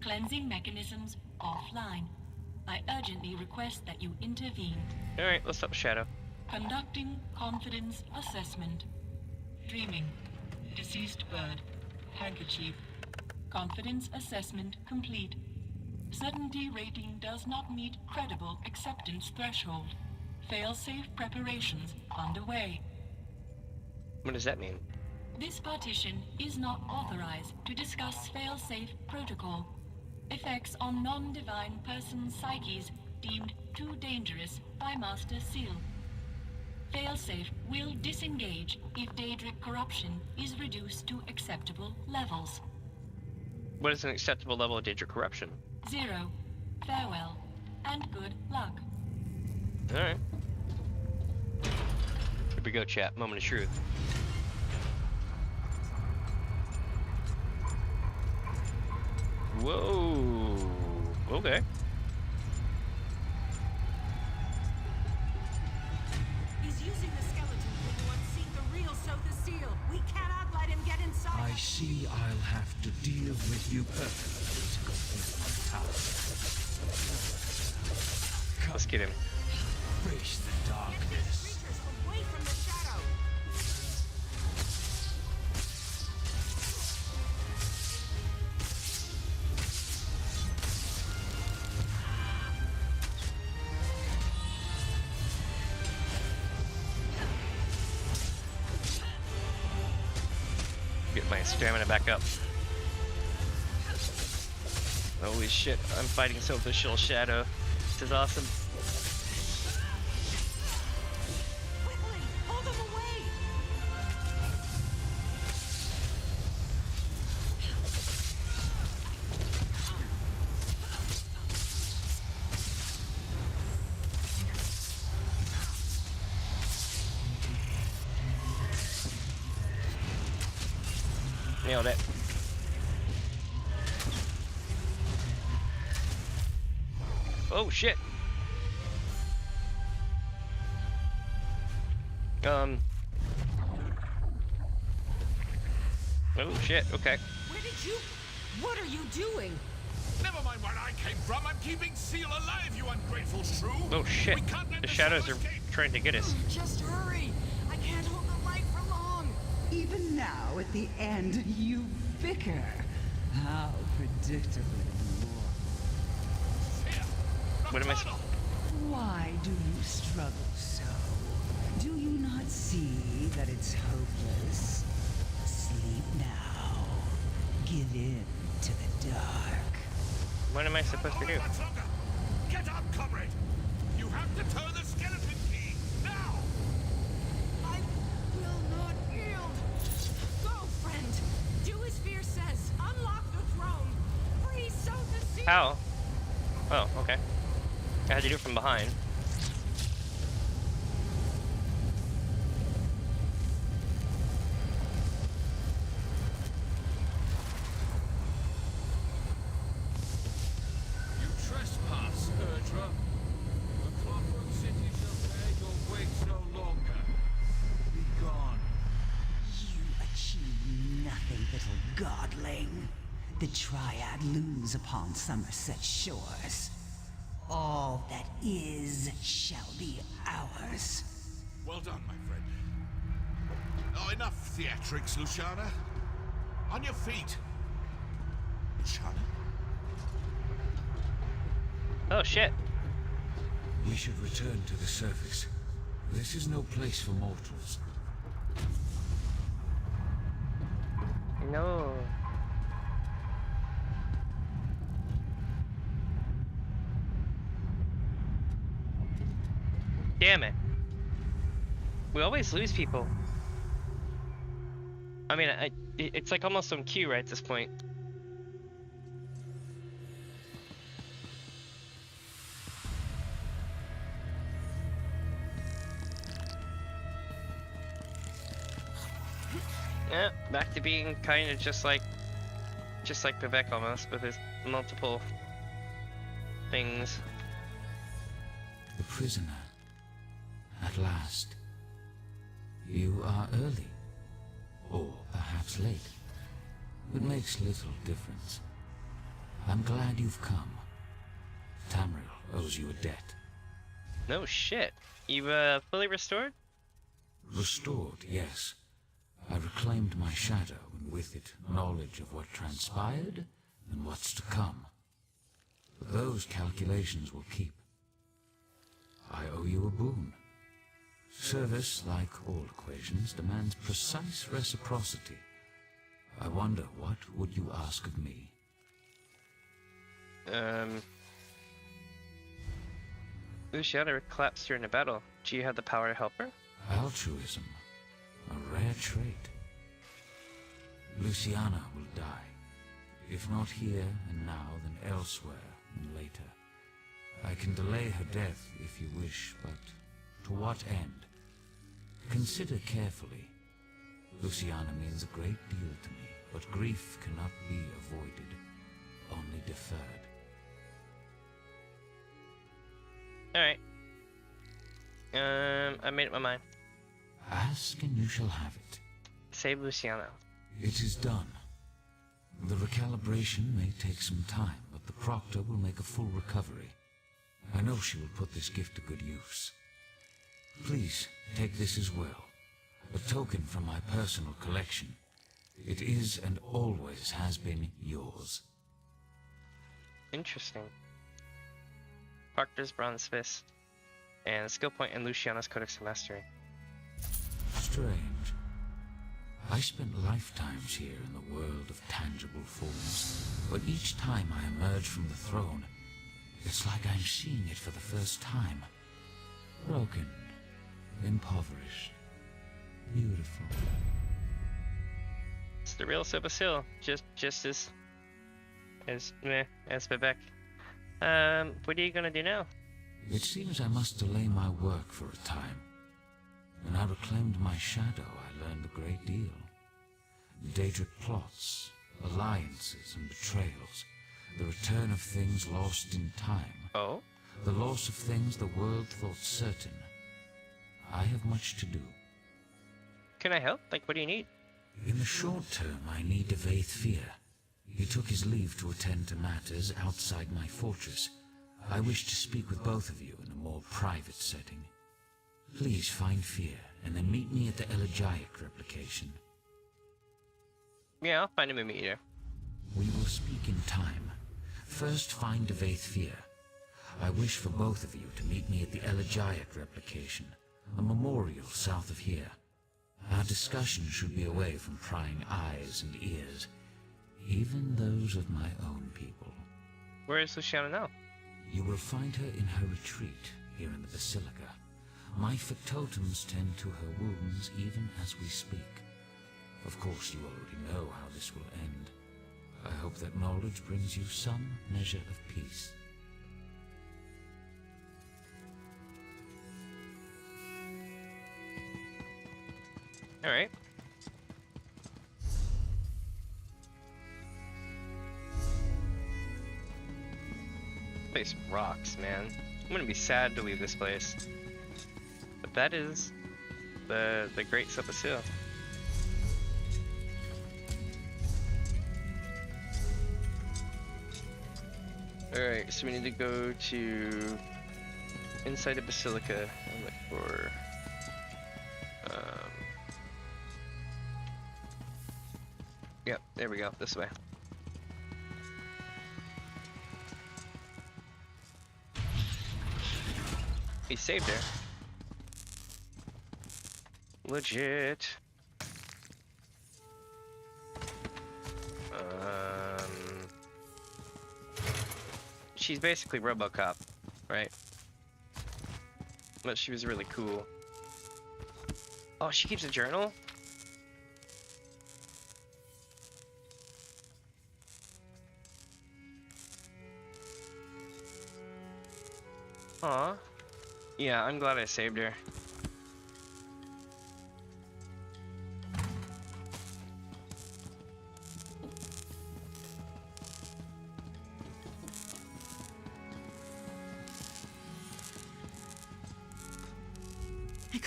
Cleansing mechanisms offline. I urgently request that you intervene. Alright, what's up, Shadow? Conducting confidence assessment. Dreaming. Deceased bird. Handkerchief. Confidence assessment complete. Certainty rating does not meet credible acceptance threshold. Fail-safe preparations underway. What does that mean? This partition is not authorized to discuss fail-safe protocol. Effects on non-divine person psyches deemed too dangerous by Master Seal. Failsafe will disengage if Daedric corruption is reduced to acceptable levels. What is an acceptable level of Daedric corruption? 0. Farewell, and good luck. Alright. Here we go, chat. Moment of truth. Whoa. Okay. He's using the skeleton to unseat the real Sotha Seal. We cannot let him get inside. I see I'll have to deal with you personally to complete my task. Let's get him. Face the darkness. Creatures away from the shadow. Get my stamina back up. Holy shit, I'm fighting Sotha Shill Shadow. This is awesome. Quickly, pull them away. Nailed it. Oh shit. Oh shit, okay. Where did you... What are you doing? Never mind where I came from. I'm keeping Seal alive, you ungrateful shrew. Oh shit. We can't let The the shadows shadow are escape. trying to get us. Just hurry. I can't hold the light for long. Even now, at the end, you bicker. How predictable you are. Here, What am I... Nocturnal. Why do you struggle so? Do you not see that it's hopeless? Sleep now. Give in to the dark. What am I supposed to Hold do? on much longer. Get up, comrade. You have to turn the skeleton key now. I will not yield. Go, friend. Do as fear says. Unlock the throne. Free Sotha Seal. How? Oh, okay. I had to do it from behind. You trespass, Erdra. The Clockwork City shall bear your weight no longer. Be gone. You achieve nothing, little godling. The Triad looms upon Somerset shores. All that is shall be ours. Well done, my friend. Oh, enough theatrics, Luciana. On your feet. Luciana? Oh shit. We should return to the surface. This is no place for mortals. No. Damn it. We always lose people. I mean, it's like almost on cue right at this point. Yeah, back to being kind of just like Vivek almost, with his multiple things. The prisoner. At last. You are early. Or perhaps late. It makes little difference. I'm glad you've come. Tamriel owes you a debt. No shit. You, fully restored? Restored, yes. I reclaimed my shadow, and with it, knowledge of what transpired and what's to come. But those calculations will keep. I owe you a boon. Service, like all equations, demands precise reciprocity. I wonder, what would you ask of me? Luciana collapsed during a battle. Do you have the power to help her? Altruism. A rare trait. Luciana will die. If not here and now, then elsewhere and later. I can delay her death if you wish, but to what end? Consider carefully. Luciana means a great deal to me, but grief cannot be avoided, only deferred. Alright. I made up my mind. Ask and you shall have it. Save Luciana. It is done. The recalibration may take some time, but the proctor will make a full recovery. I know she will put this gift to good use. Please, take this as well. A token from my personal collection. It is and always has been yours. Interesting. Proctor's Bronze Fist. And a skill point in Luciana's Codex of Mastery. Strange. I spent lifetimes here in the world of tangible forms, but each time I emerge from the throne, it's like I'm seeing it for the first time. Broken, impoverished, beautiful. It's the real Silver Seal, just as Vivek. What are you gonna do now? It seems I must delay my work for a time. When I reclaimed my shadow, I learned a great deal. Daedric plots, alliances and betrayals, the return of things lost in time. Oh? The loss of things the world thought certain. I have much to do. Can I help? Like, what do you need? In the short term, I need Fear. He took his leave to attend to matters outside my fortress. I wish to speak with both of you in a more private setting. Please find Fear, and then meet me at the elegiac replication. Yeah, I'll find him and meet you. We will speak in time. First, find Fear. I wish for both of you to meet me at the elegiac replication, a memorial south of here. Our discussion should be away from prying eyes and ears, even those of my own people. Where is Luciana now? You will find her in her retreat here in the Basilica. My factotums tend to her wounds even as we speak. Of course, you already know how this will end. I hope that knowledge brings you some measure of peace. Alright. This place rocks, man. I'm gonna be sad to leave this place. But that is the Great Sotha Seal. Alright, so we need to go to inside the Basilica and look for yep, there we go, this way. He saved her. Legit. She's basically RoboCop, right? But she was really cool. Oh, she keeps a journal? Aw. Yeah, I'm glad I saved her.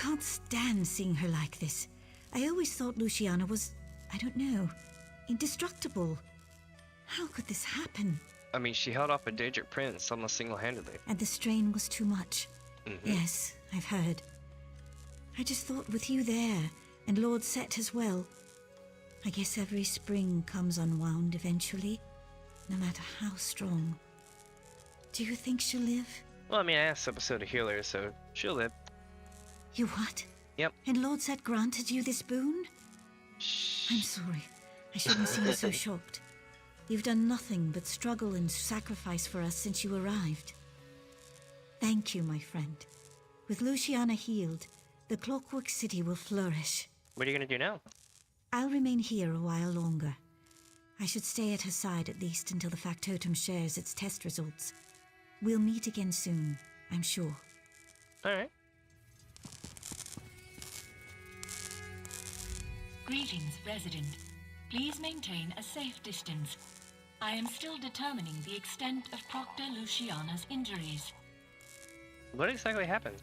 can't stand seeing her like this. I always thought Luciana was, I don't know, indestructible. How could this happen? I mean, she held off a Daedric prince almost single-handedly. And the strain was too much. Yes, I've heard. I just thought with you there, and Lord Set as well, I guess every spring comes unwound eventually, no matter how strong. Do you think she'll live? Well, I mean, I asked Episode to heal her, so she'll live. You what? Yep. And Lord Set granted you this boon? I'm sorry. I shouldn't seem so shocked. You've done nothing but struggle and sacrifice for us since you arrived. Thank you, my friend. With Luciana healed, the Clockwork City will flourish. What are you gonna do now? I'll remain here a while longer. I should stay at her side at least until the factotum shares its test results. We'll meet again soon, I'm sure. Alright. Greetings, resident. Please maintain a safe distance. I am still determining the extent of Proctor Luciana's injuries. What exactly happened?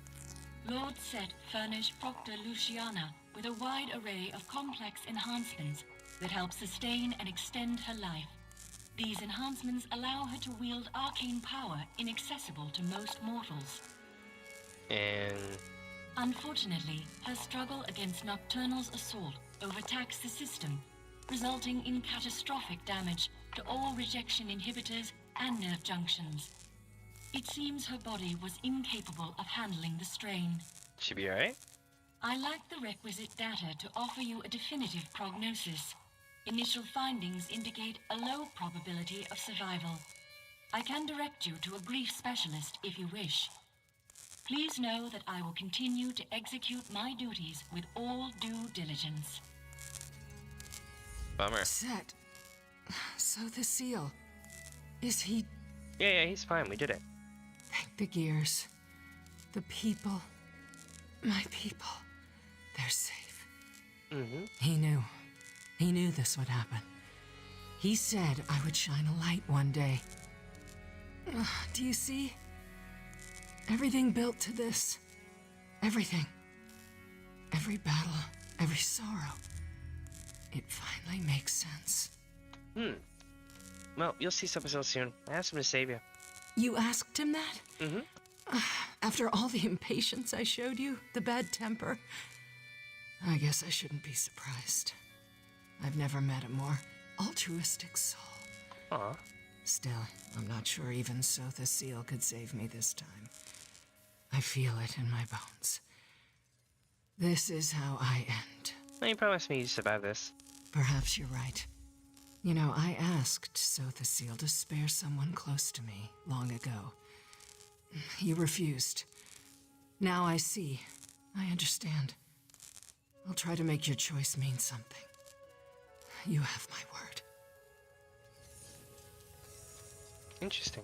Lord Set furnished Proctor Luciana with a wide array of complex enhancements that help sustain and extend her life. These enhancements allow her to wield arcane power inaccessible to most mortals. And... Unfortunately, her struggle against Nocturnal's assault overtaxed the system, resulting in catastrophic damage to all rejection inhibitors and nerve junctions. It seems her body was incapable of handling the strain. She be alright? I lack the requisite data to offer you a definitive prognosis. Initial findings indicate a low probability of survival. I can direct you to a grief specialist if you wish. Please know that I will continue to execute my duties with all due diligence. Bummer. Set. So the seal. Is he... Yeah, he's fine. We did it. Thank the gears. The people. My people. They're safe. He knew. He knew this would happen. He said I would shine a light one day. Do you see? Everything built to this. Everything. Every battle, every sorrow. It finally makes sense. Well, you'll see something else soon. I asked him to save you. You asked him that? After all the impatience I showed you, the bad temper, I guess I shouldn't be surprised. I've never met a more altruistic soul. Aw. Still, I'm not sure even Sotha Seal could save me this time. I feel it in my bones. This is how I end. Well, you promised me you'd survive this. Perhaps you're right. You know, I asked Sotha Seal to spare someone close to me long ago. He refused. Now I see. I understand. I'll try to make your choice mean something. You have my word. Interesting.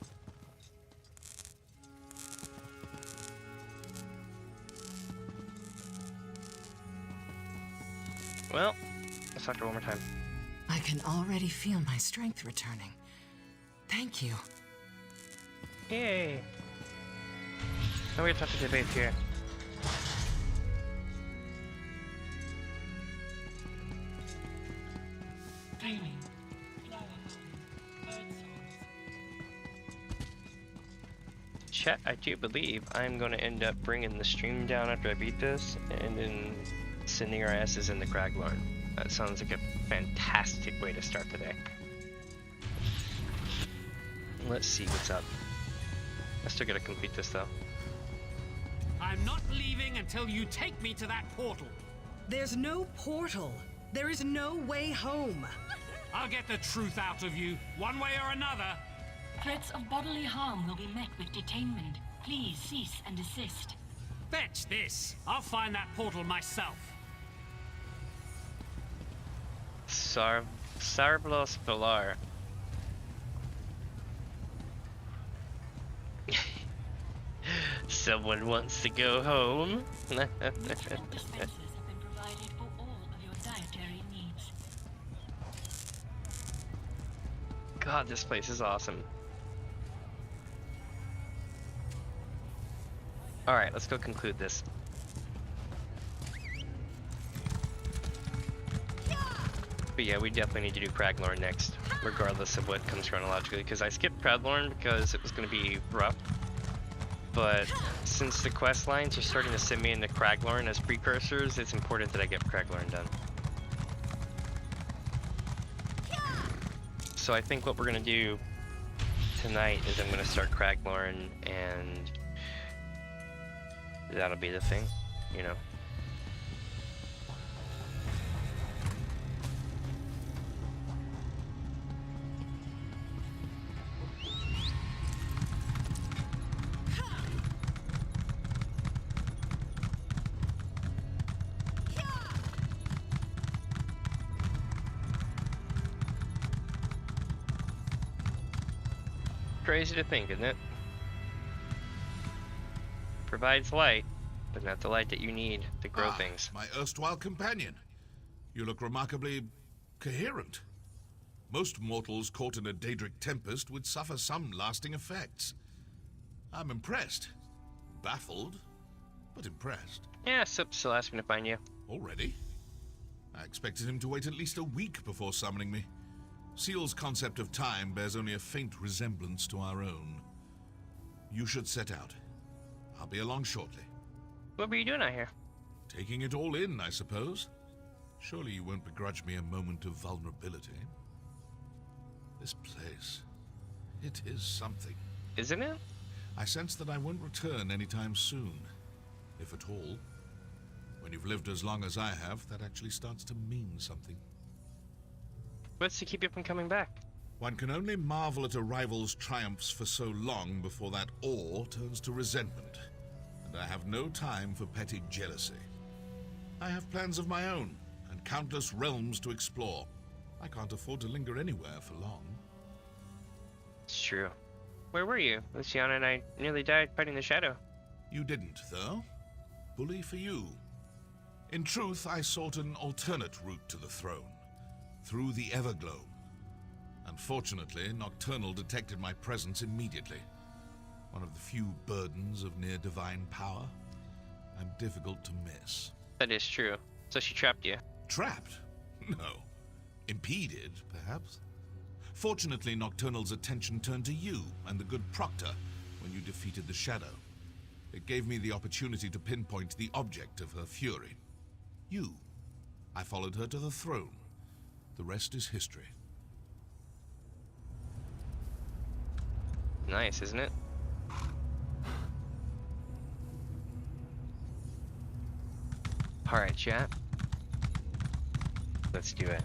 Well, let's talk to her one more time. I can already feel my strength returning. Thank you. Yay! Now we're gonna talk to the debate here. Dreaming. Flower bird songs. Chat, I do believe I'm going to end up bringing the stream down after I beat this, and then sending our asses in the Craglorn. That sounds like a fantastic way to start the day. Let's see what's up. I still gotta complete this though. I'm not leaving until you take me to that portal. There's no portal. There is no way home. I'll get the truth out of you, one way or another. Threats of bodily harm will be met with detainment. Please cease and desist. Fetch this. I'll find that portal myself. Sarblos Pilar. Someone wants to go home. Nutrient dispensers have been provided for all of your dietary needs. God, this place is awesome. Alright, let's go conclude this. But yeah, we definitely need to do Craglorn next, regardless of what comes chronologically, because I skipped Craglorn because it was going to be rough. But since the quest lines are starting to send me into Craglorn as precursors, it's important that I get Craglorn done. So I think what we're going to do tonight is I'm going to start Craglorn, and that'll be the thing, you know. Crazy to think, isn't it? Provides light, but not the light that you need to grow things. My erstwhile companion. You look remarkably coherent. Most mortals caught in a Daedric tempest would suffer some lasting effects. I'm impressed. Baffled, but impressed. Yeah, Sip still asked me to find you. Already? I expected him to wait at least a week before summoning me. Seal's concept of time bears only a faint resemblance to our own. You should set out. I'll be along shortly. What were you doing out here? Taking it all in, I suppose. Surely you won't begrudge me a moment of vulnerability. This place, it is something. Isn't it? I sense that I won't return anytime soon, if at all. When you've lived as long as I have, that actually starts to mean something. What's to keep you from coming back? One can only marvel at a rival's triumphs for so long before that awe turns to resentment, and I have no time for petty jealousy. I have plans of my own, and countless realms to explore. I can't afford to linger anywhere for long. It's true. Where were you? Luciana and I nearly died fighting the Shadow. You didn't, though. Bully for you. In truth, I sought an alternate route to the throne, through the Everglow. Unfortunately, Nocturnal detected my presence immediately. One of the few burdens of near-divine power. I'm difficult to miss. That is true. So she trapped you. Trapped? No. Impeded, perhaps. Fortunately, Nocturnal's attention turned to you and the good Proctor when you defeated the Shadow. It gave me the opportunity to pinpoint the object of her fury. You. I followed her to the throne. The rest is history. Nice, isn't it? Alright, chat. Let's do it.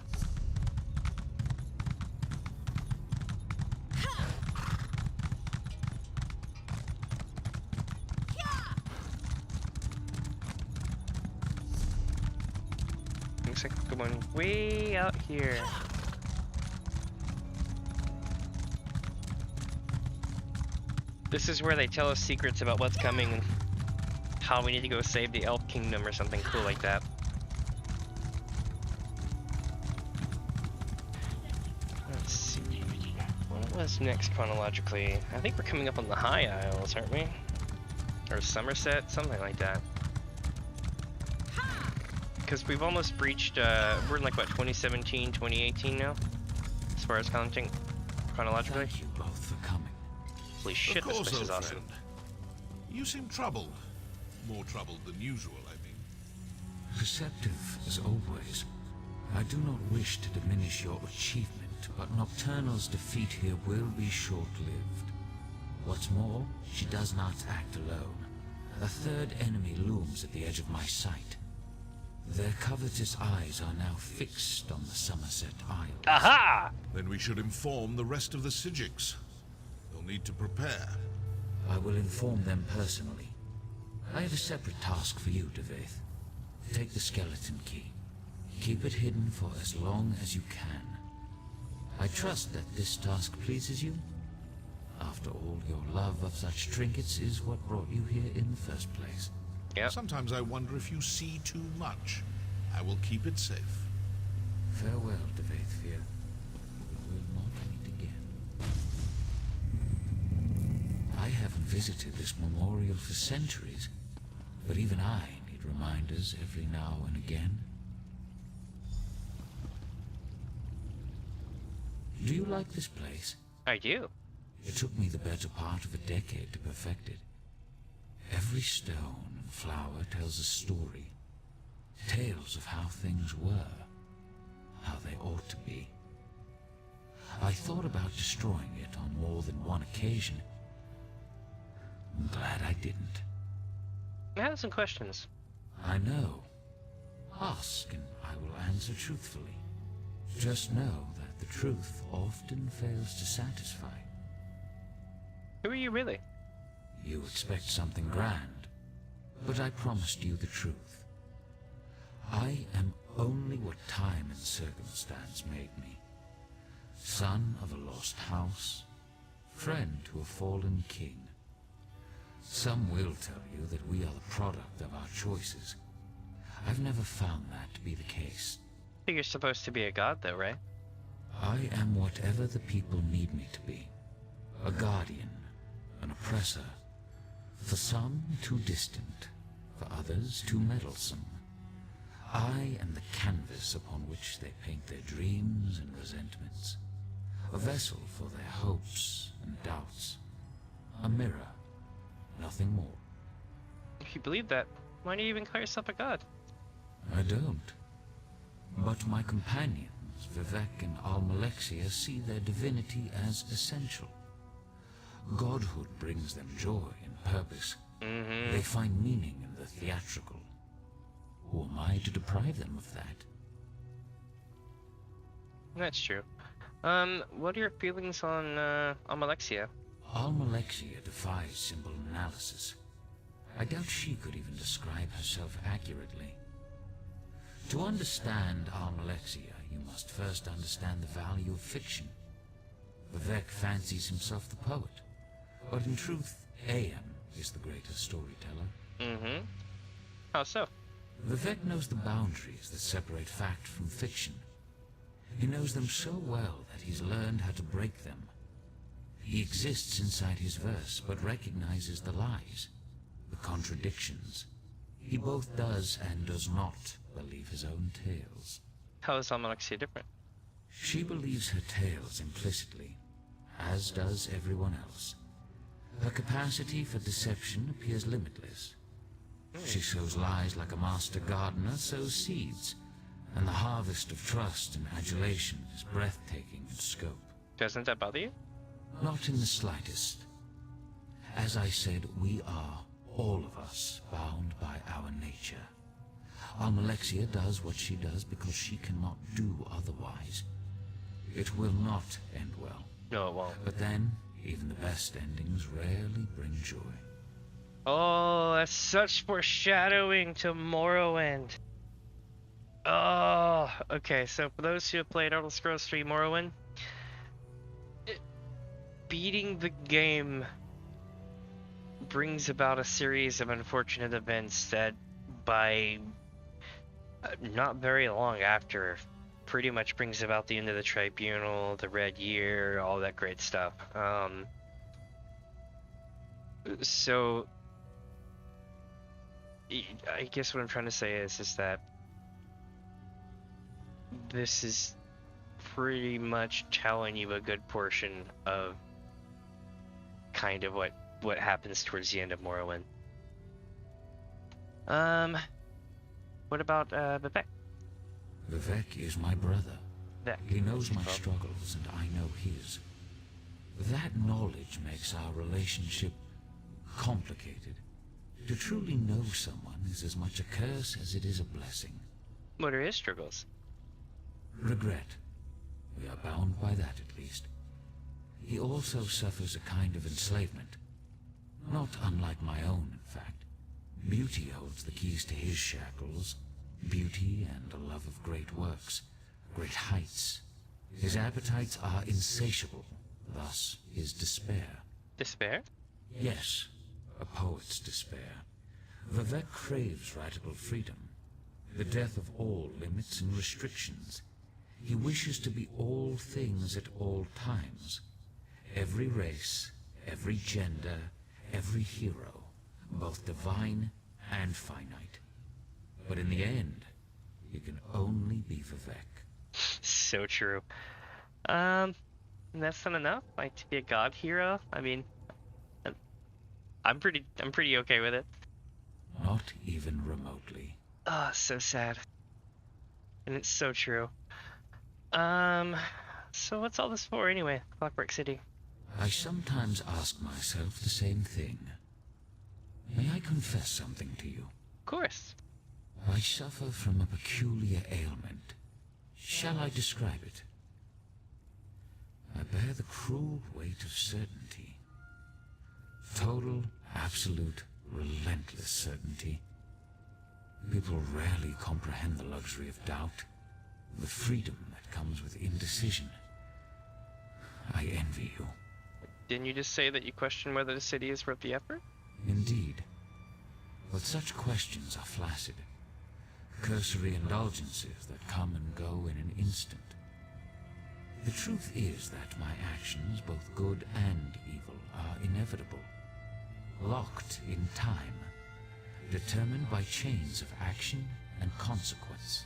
Looks like we're going way out here. This is where they tell us secrets about what's coming and how we need to go save the Elf Kingdom or something cool like that. Let's see. What was next chronologically? I think we're coming up on the High Isles, aren't we? Or Somerset, something like that. Because we've almost breached, we're in like what, 2017, 2018 now? As far as counting chronologically? Thank you both for coming. Holy shit, this place is awesome. Friend. You seem troubled. More troubled than usual, I mean. Receptive, as always. I do not wish to diminish your achievement, but Nocturnal's defeat here will be short-lived. What's more, she does not act alone. A third enemy looms at the edge of my sight. Their covetous eyes are now fixed on the Somerset Isles. Aha! Then we should inform the rest of the Sijiks. They'll need to prepare. I will inform them personally. I have a separate task for you, Deveth. Take the skeleton key. Keep it hidden for as long as you can. I trust that this task pleases you. After all, your love of such trinkets is what brought you here in the first place. Yep. Sometimes I wonder if you see too much. I will keep it safe. Farewell, Devethfear. We will not meet again. I haven't visited this memorial for centuries, but even I need reminders every now and again. Do you like this place? I do. It took me the better part of a decade to perfect it. Every stone and flower tells a story. Tales of how things were, how they ought to be. I thought about destroying it on more than one occasion. I'm glad I didn't. I have some questions. I know. Ask and I will answer truthfully. Just know that the truth often fails to satisfy. Who are you really? You expect something grand, but I promised you the truth. I am only what time and circumstance made me. Son of a lost house, friend to a fallen king. Some will tell you that we are the product of our choices. I've never found that to be the case. I think you're supposed to be a god, though, right? I am whatever the people need me to be. A guardian, an oppressor. For some, too distant. For others, too meddlesome. I am the canvas upon which they paint their dreams and resentments. A vessel for their hopes and doubts. A mirror. Nothing more. If you believe that, why do you even call yourself a god? I don't. But my companions, Vivek and Almalexia, see their divinity as essential. Godhood brings them joy and purpose. They find meaning in the theatrical. Who am I to deprive them of that? That's true. What are your feelings on Almalexia? Almalexia defies symbol analysis. I doubt she could even describe herself accurately. To understand Almalexia, you must first understand the value of fiction. Vivek fancies himself the poet, but in truth, AM is the greater storyteller. How so? Vivek knows the boundaries that separate fact from fiction. He knows them so well that he's learned how to break them. He exists inside his verse, but recognizes the lies, the contradictions. He both does and does not believe his own tales. How is Almalexia different? She believes her tales implicitly, as does everyone else. Her capacity for deception appears limitless. She sows lies like a master gardener sows seeds, and the harvest of trust and adulation is breathtaking in scope. Doesn't that bother you? Not in the slightest. As I said, we are, all of us, bound by our nature. Almalexia does what she does because she cannot do otherwise. It will not end well. No, it won't. But then, even the best endings rarely bring joy. Oh, that's such foreshadowing to Morrowind. Oh, okay, so for those who have played Elder Scrolls 3 Morrowind, beating the game brings about a series of unfortunate events that by not very long after pretty much brings about the end of the Tribunal, the Red Year, all that great stuff. So I guess what I'm trying to say is that this is pretty much telling you a good portion of kind of what happens towards the end of Morrowind. What about Vivek? Vivek is my brother. Vivek. He knows my struggles and I know his. That knowledge makes our relationship complicated. To truly know someone is as much a curse as it is a blessing. What are his struggles? Regret. We are bound by that at least. He also suffers a kind of enslavement. Not unlike my own, in fact. Beauty holds the keys to his shackles. Beauty and a love of great works, great heights. His appetites are insatiable, thus his despair. Despair? Yes, a poet's despair. Vivek craves radical freedom, the death of all limits and restrictions. He wishes to be all things at all times. Every race, every gender, every hero, both divine and finite. But in the end, you can only be Vivek. So true. And that's not enough? Like, to be a god hero? I mean, I'm pretty okay with it. Not even remotely. Ah, so sad. And it's so true. So what's all this for anyway, Clockwork City? I sometimes ask myself the same thing. May I confess something to you? Of course. I suffer from a peculiar ailment. Shall I describe it? I bear the cruel weight of certainty. Total, absolute, relentless certainty. People rarely comprehend the luxury of doubt, the freedom that comes with indecision. I envy you. Didn't you just say that you question whether the city is worth the effort? Indeed. But such questions are flaccid. Cursory indulgences that come and go in an instant. The truth is that my actions, both good and evil, are inevitable. Locked in time. Determined by chains of action and consequence.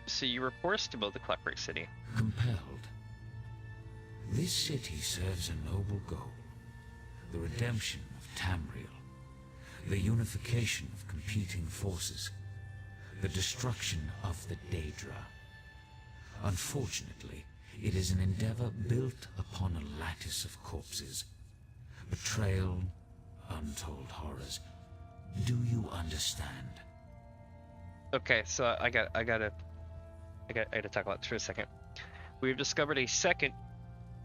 So you were forced to build the Clockwork City? Compelled. This city serves a noble goal. The redemption of Tamriel. The unification of competing forces. The destruction of the Daedra. Unfortunately, it is an endeavor built upon a lattice of corpses. Betrayal, untold horrors. Do you understand? Okay, so I gotta talk about this for a second. We've discovered a second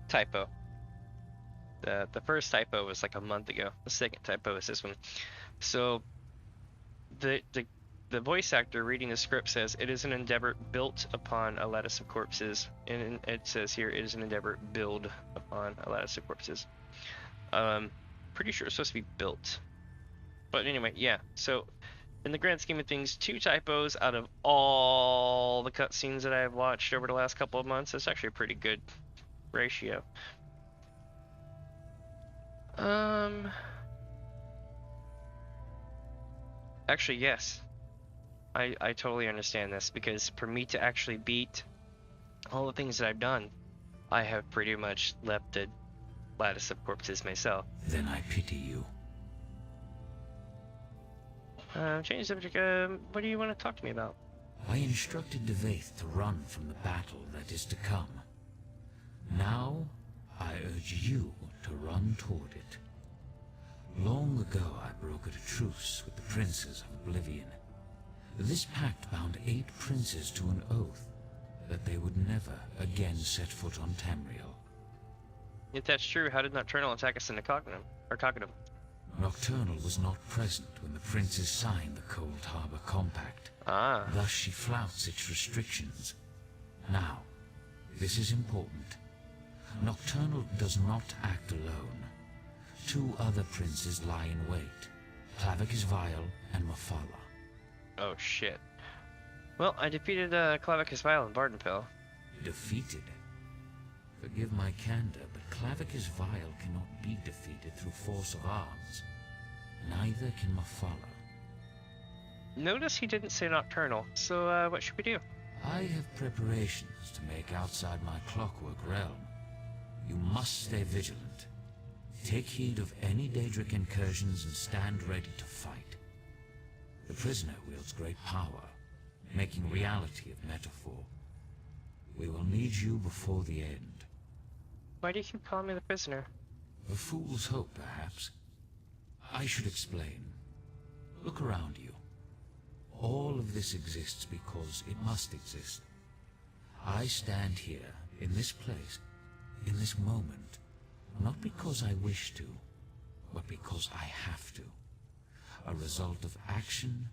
typo. The first typo was like a month ago. The second typo is this one. So the voice actor reading the script says it is an endeavor built upon a lattice of corpses, and it says here it is an endeavor build upon a lattice of corpses. Pretty sure it's supposed to be built. But anyway, yeah. So in the grand scheme of things, 2 typos out of all the cutscenes that I've watched over the last couple of months. That's actually a pretty good ratio. Actually, yes. I totally understand this, because for me to actually beat all the things that I've done, I have pretty much left a lattice of corpses myself. Then I pity you. Change the subject. What do you want to talk to me about? I instructed Devaith to run from the battle that is to come. Now, I urge you to run toward it. Long ago, I brokered a truce with the princes of Oblivion. This pact bound 8 princes to an oath that they would never again set foot on Tamriel. If that's true, how did Nocturnal attack us in the Cognitum? Nocturnal was not present when the princes signed the Cold Harbor Compact. Thus she flouts its restrictions. Now, this is important. Nocturnal does not act alone. 2 other princes lie in wait. Clavicus Vile and Mafala. Oh shit. Well, I defeated Clavicus Vile and Vardenfell. Defeated? Forgive my candor, but Clavicus Vile cannot be defeated through force of arms. Neither can Mafala. Notice he didn't say Nocturnal, so what should we do? I have preparations to make outside my clockwork realm. You must stay vigilant. Take heed of any Daedric incursions and stand ready to fight. The prisoner wields great power, making reality of metaphor. We will need you before the end. Why do you keep calling me the prisoner? A fool's hope, perhaps. I should explain. Look around you. All of this exists because it must exist. I stand here, in this place, in this moment, not because I wish to, but because I have to. A result of action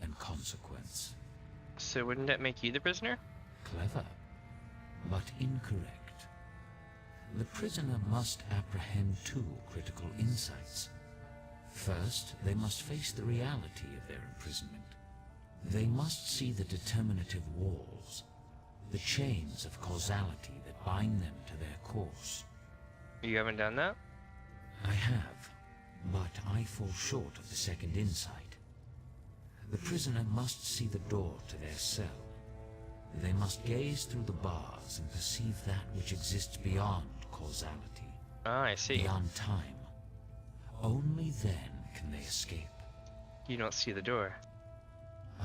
and consequence. So wouldn't that make you the prisoner? Clever, but incorrect. The prisoner must apprehend 2 critical insights. First, they must face the reality of their imprisonment. They must see the determinative walls, the chains of causality that bind them to their course. You haven't done that? I have, but I fall short of the second insight. The prisoner must see the door to their cell. They must gaze through the bars and perceive that which exists beyond causality. Ah, I see. Beyond time. Only then can they escape. You don't see the door.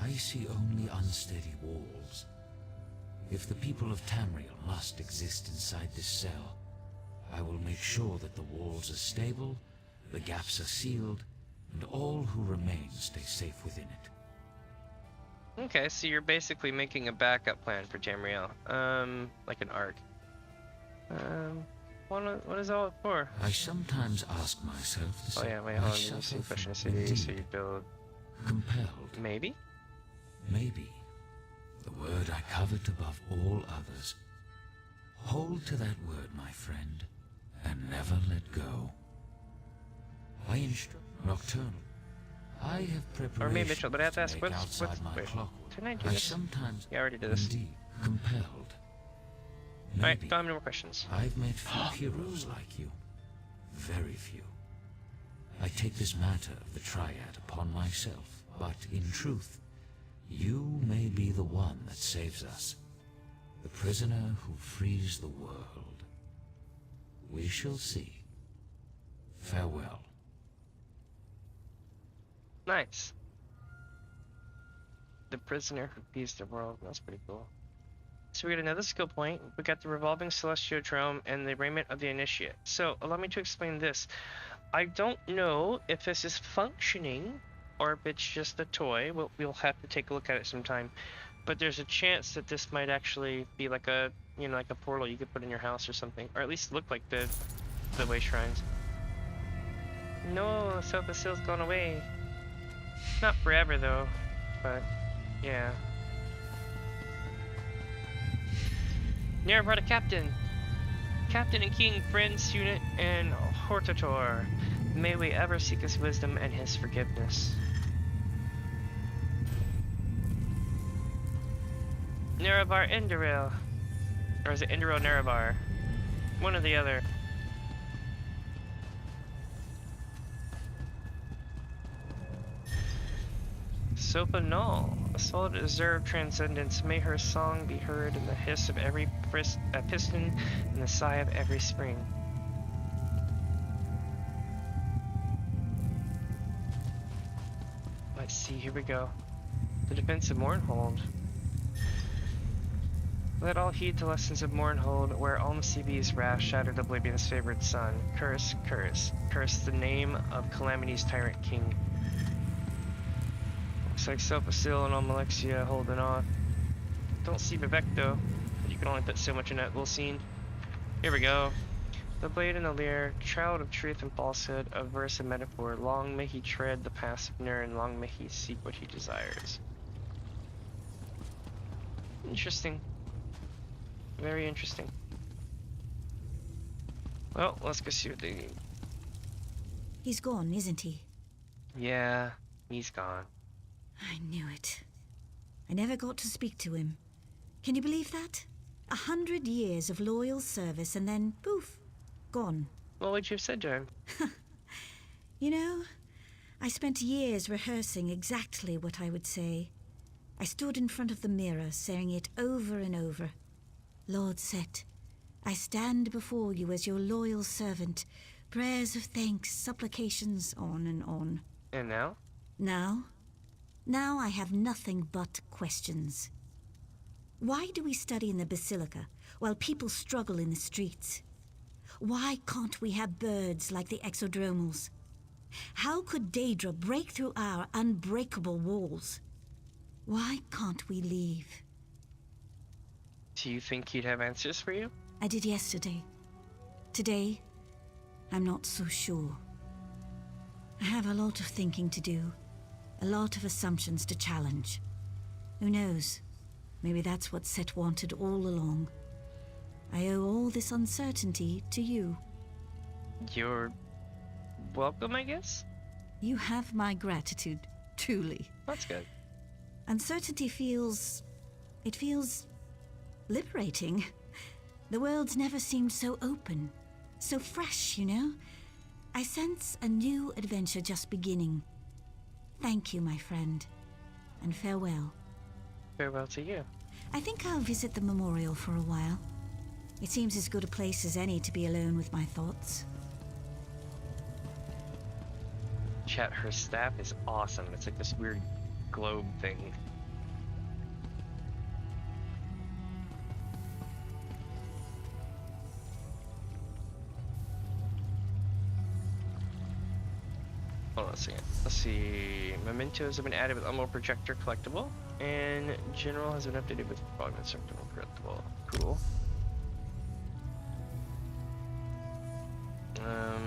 I see only unsteady walls. If the people of Tamriel must exist inside this cell, I will make sure that the walls are stable, the gaps are sealed, and all who remain stay safe within it. Okay, so you're basically making a backup plan for Tamriel. Like an arc. What is all it for? I sometimes ask myself the Oh same. yeah, wait, I hold on. You suffer see from question city, indeed so you build. compelled. Maybe? Maybe. The word I covet above all others. Hold to that word, my friend, and never let go. I instruct Nocturnal. I have preparation. Or maybe Mitchell, but I have to ask what's my wait, clockwork. didn't I do I this? sometimes Yeah, I already did this. indeed compelled. Alright, Maybe. don't have any more questions. I've met few heroes like you. Very few. I take this matter of the Triad upon myself, but in truth, you may be the one that saves us. The prisoner who frees the world. We shall see. Farewell. Nice. The prisoner who frees the world. That's pretty cool. So we got another skill point. We got the revolving celestiodrome and the raiment of the initiate. So allow me to explain this. I don't know if this is functioning or if it's just a toy. We'll have to take a look at it sometime. But there's a chance that this might actually be like a, you know, like a portal you could put in your house or something, or at least look like the way shrines. No, Sotha Sil's gone away. Not forever though, but yeah. Nier brought a captain. Captain and King, friends, unit, and Hortator. May we ever seek his wisdom and his forgiveness. Nerevar Enderil. Or is it Enderil Nerevar? One or the other. Sotha Null, a soul that deserved transcendence. May her song be heard in the hiss of every piston and the sigh of every spring. Let's see, here we go. The defense of Mournhold. Let all heed the lessons of Mournhold, where Almasibi's wrath shattered Oblivion's favored son. Curse, curse, curse the name of Calamity's tyrant king. Looks like Sotha Sil and Almalexia holding off. Don't see Vivek though. You can only put so much in that little scene. Here we go. The blade and the lyre, child of truth and falsehood, of verse and metaphor. Long may he tread the paths of Nier, and long may he seek what he desires. Interesting. Very interesting. Well, let's go see what they need. He's gone, isn't he? Yeah, he's gone. I knew it. I never got to speak to him. Can you believe that? 100 years of loyal service and then, poof, gone. What would you have said to him? You know, I spent years rehearsing exactly what I would say. I stood in front of the mirror, saying it over and over. Lord Set, I stand before you as your loyal servant. Prayers of thanks, supplications, on and on. And now? Now I have nothing but questions. Why do we study in the Basilica while people struggle in the streets? Why can't we have birds like the exodromals? How could Daedra break through our unbreakable walls? Why can't we leave? Do you think he'd have answers for you? I did yesterday. Today, I'm not so sure. I have a lot of thinking to do. A lot of assumptions to challenge. Who knows? Maybe that's what Set wanted all along. I owe all this uncertainty to you. You're welcome, I guess? You have my gratitude, truly. That's good. Uncertainty feels liberating. The world's never seemed so open, so fresh, you know? I sense a new adventure just beginning. Thank you, my friend, and farewell. Farewell to you. I think I'll visit the memorial for a while. It seems as good a place as any to be alone with my thoughts. Chat, her staff is awesome. It's like this weird globe thing. Hold on a second. Let's see. Mementos have been added with Unload Projector collectible, and General has been updated with Fog Instructor collectible. Cool.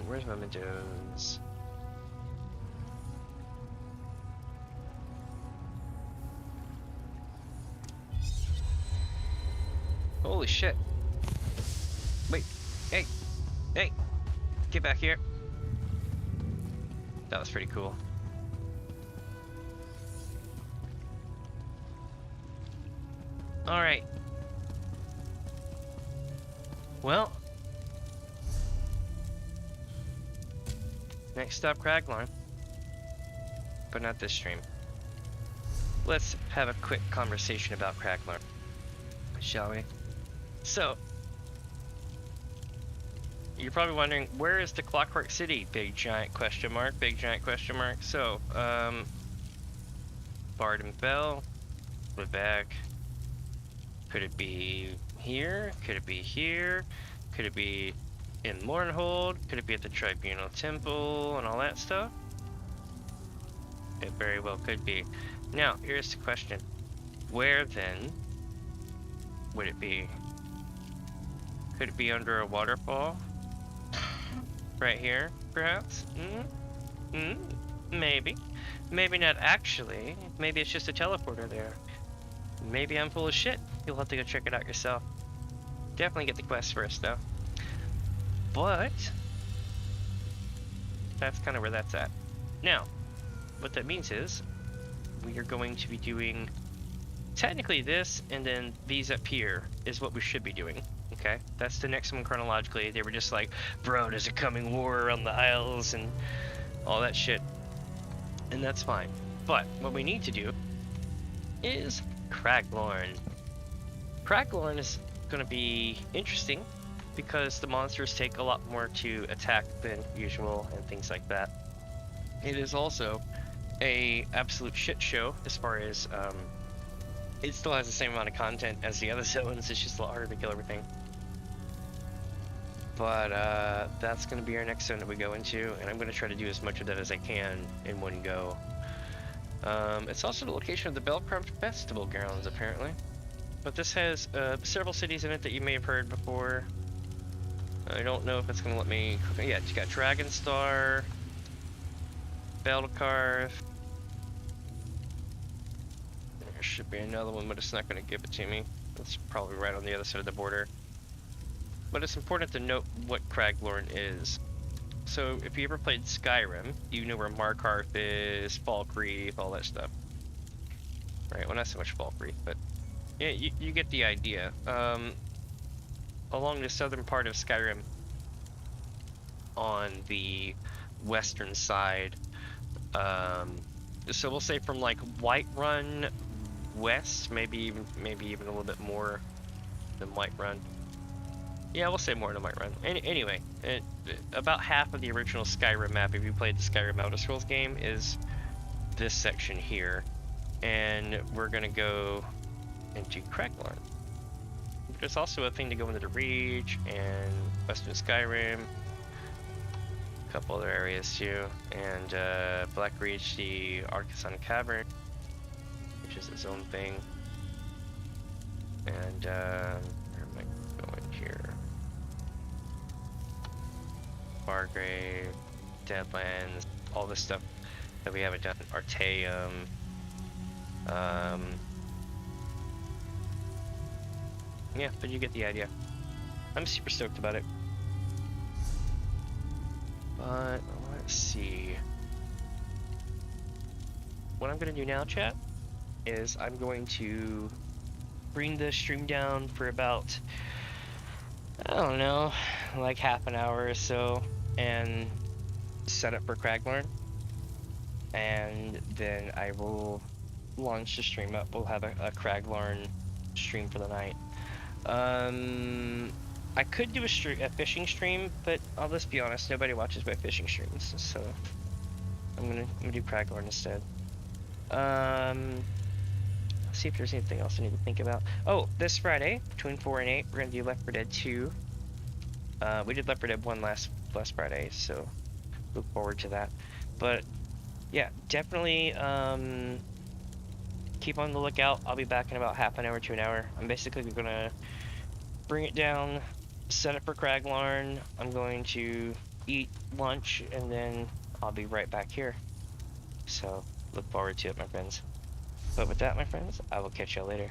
Where's Mementos? Holy shit. Wait. Hey. Hey. Get back here. That was pretty cool. Alright. Well. Next stop, Craglorn. But not this stream. Let's have a quick conversation about Craglorn, shall we? So, you're probably wondering, where is the Clockwork City? Big giant question mark, big giant question mark. So, Bard and Bell, we're back. Could it be here? Could it be here? Could it be in Mournhold? Could it be at the Tribunal Temple and all that stuff? It very well could be. Now, here's the question. Where then would it be? Could it be under a waterfall? Right here, perhaps? Maybe. Maybe not actually. Maybe it's just a teleporter there. Maybe I'm full of shit. You'll have to go check it out yourself. Definitely get the quest first, though. But that's kind of where that's at. Now, what that means is we are going to be doing technically this, and then these up here is what we should be doing. Okay, that's the next one chronologically. They were just like, bro, there's a coming war around the Isles and all that shit. And that's fine. But what we need to do is Craglorn. Craglorn is going to be interesting because the monsters take a lot more to attack than usual and things like that. It is also a absolute shit show as far as it still has the same amount of content as the other zones. It's just a lot harder to kill everything. But that's going to be our next zone that we go into, and I'm going to try to do as much of that as I can in one go. It's also the location of the Belcrum Festival grounds, apparently. But this has several cities in it that you may have heard before. I don't know if it's going to let me... Yeah, it's got Dragonstar, Belkarth. There should be another one, but it's not going to give it to me. It's probably right on the other side of the border. But it's important to note what Craglorn is. So, if you ever played Skyrim, you know where Markarth is, Falkreath, all that stuff. Right, well not so much Falkreath, but... Yeah, you get the idea. Along the southern part of Skyrim, on the western side, so we'll say from like Whiterun west, maybe even a little bit more than Whiterun. Yeah, we'll say more than Whiterun. Anyway, about half of the original Skyrim map, if you played the Skyrim Elder Scrolls game, is this section here, and we're gonna go into Craglorn. There's also a thing to go into the Reach and Western Skyrim, a couple other areas too, and Black Reach, the Arkasan Cavern, which is its own thing, and where am I going here? Bargrave, Deadlands, all this stuff that we haven't done, Artaeum, yeah, but you get the idea. I'm super stoked about it. But, let's see. What I'm going to do now, chat, is I'm going to bring the stream down for about, I don't know, like half an hour or so, and set up for Craglorn. And then I will launch the stream up. We'll have a Craglorn stream for the night. I could do a fishing stream, but I'll just be honest, nobody watches my fishing streams, so I'm gonna do Craglarn instead. Let's see if there's anything else I need to think about. Oh, this Friday between 4 and 8, we're gonna do Left 4 Dead 2. We did Left 4 Dead 1 last Friday, so look forward to that. But yeah, definitely keep on the lookout. I'll be back in about half an hour to an hour. I'm basically gonna bring it down, set it for Craglarn. I'm going to eat lunch, and then I'll be right back here. So look forward to it, my friends. But with that, my friends, I will catch y'all later.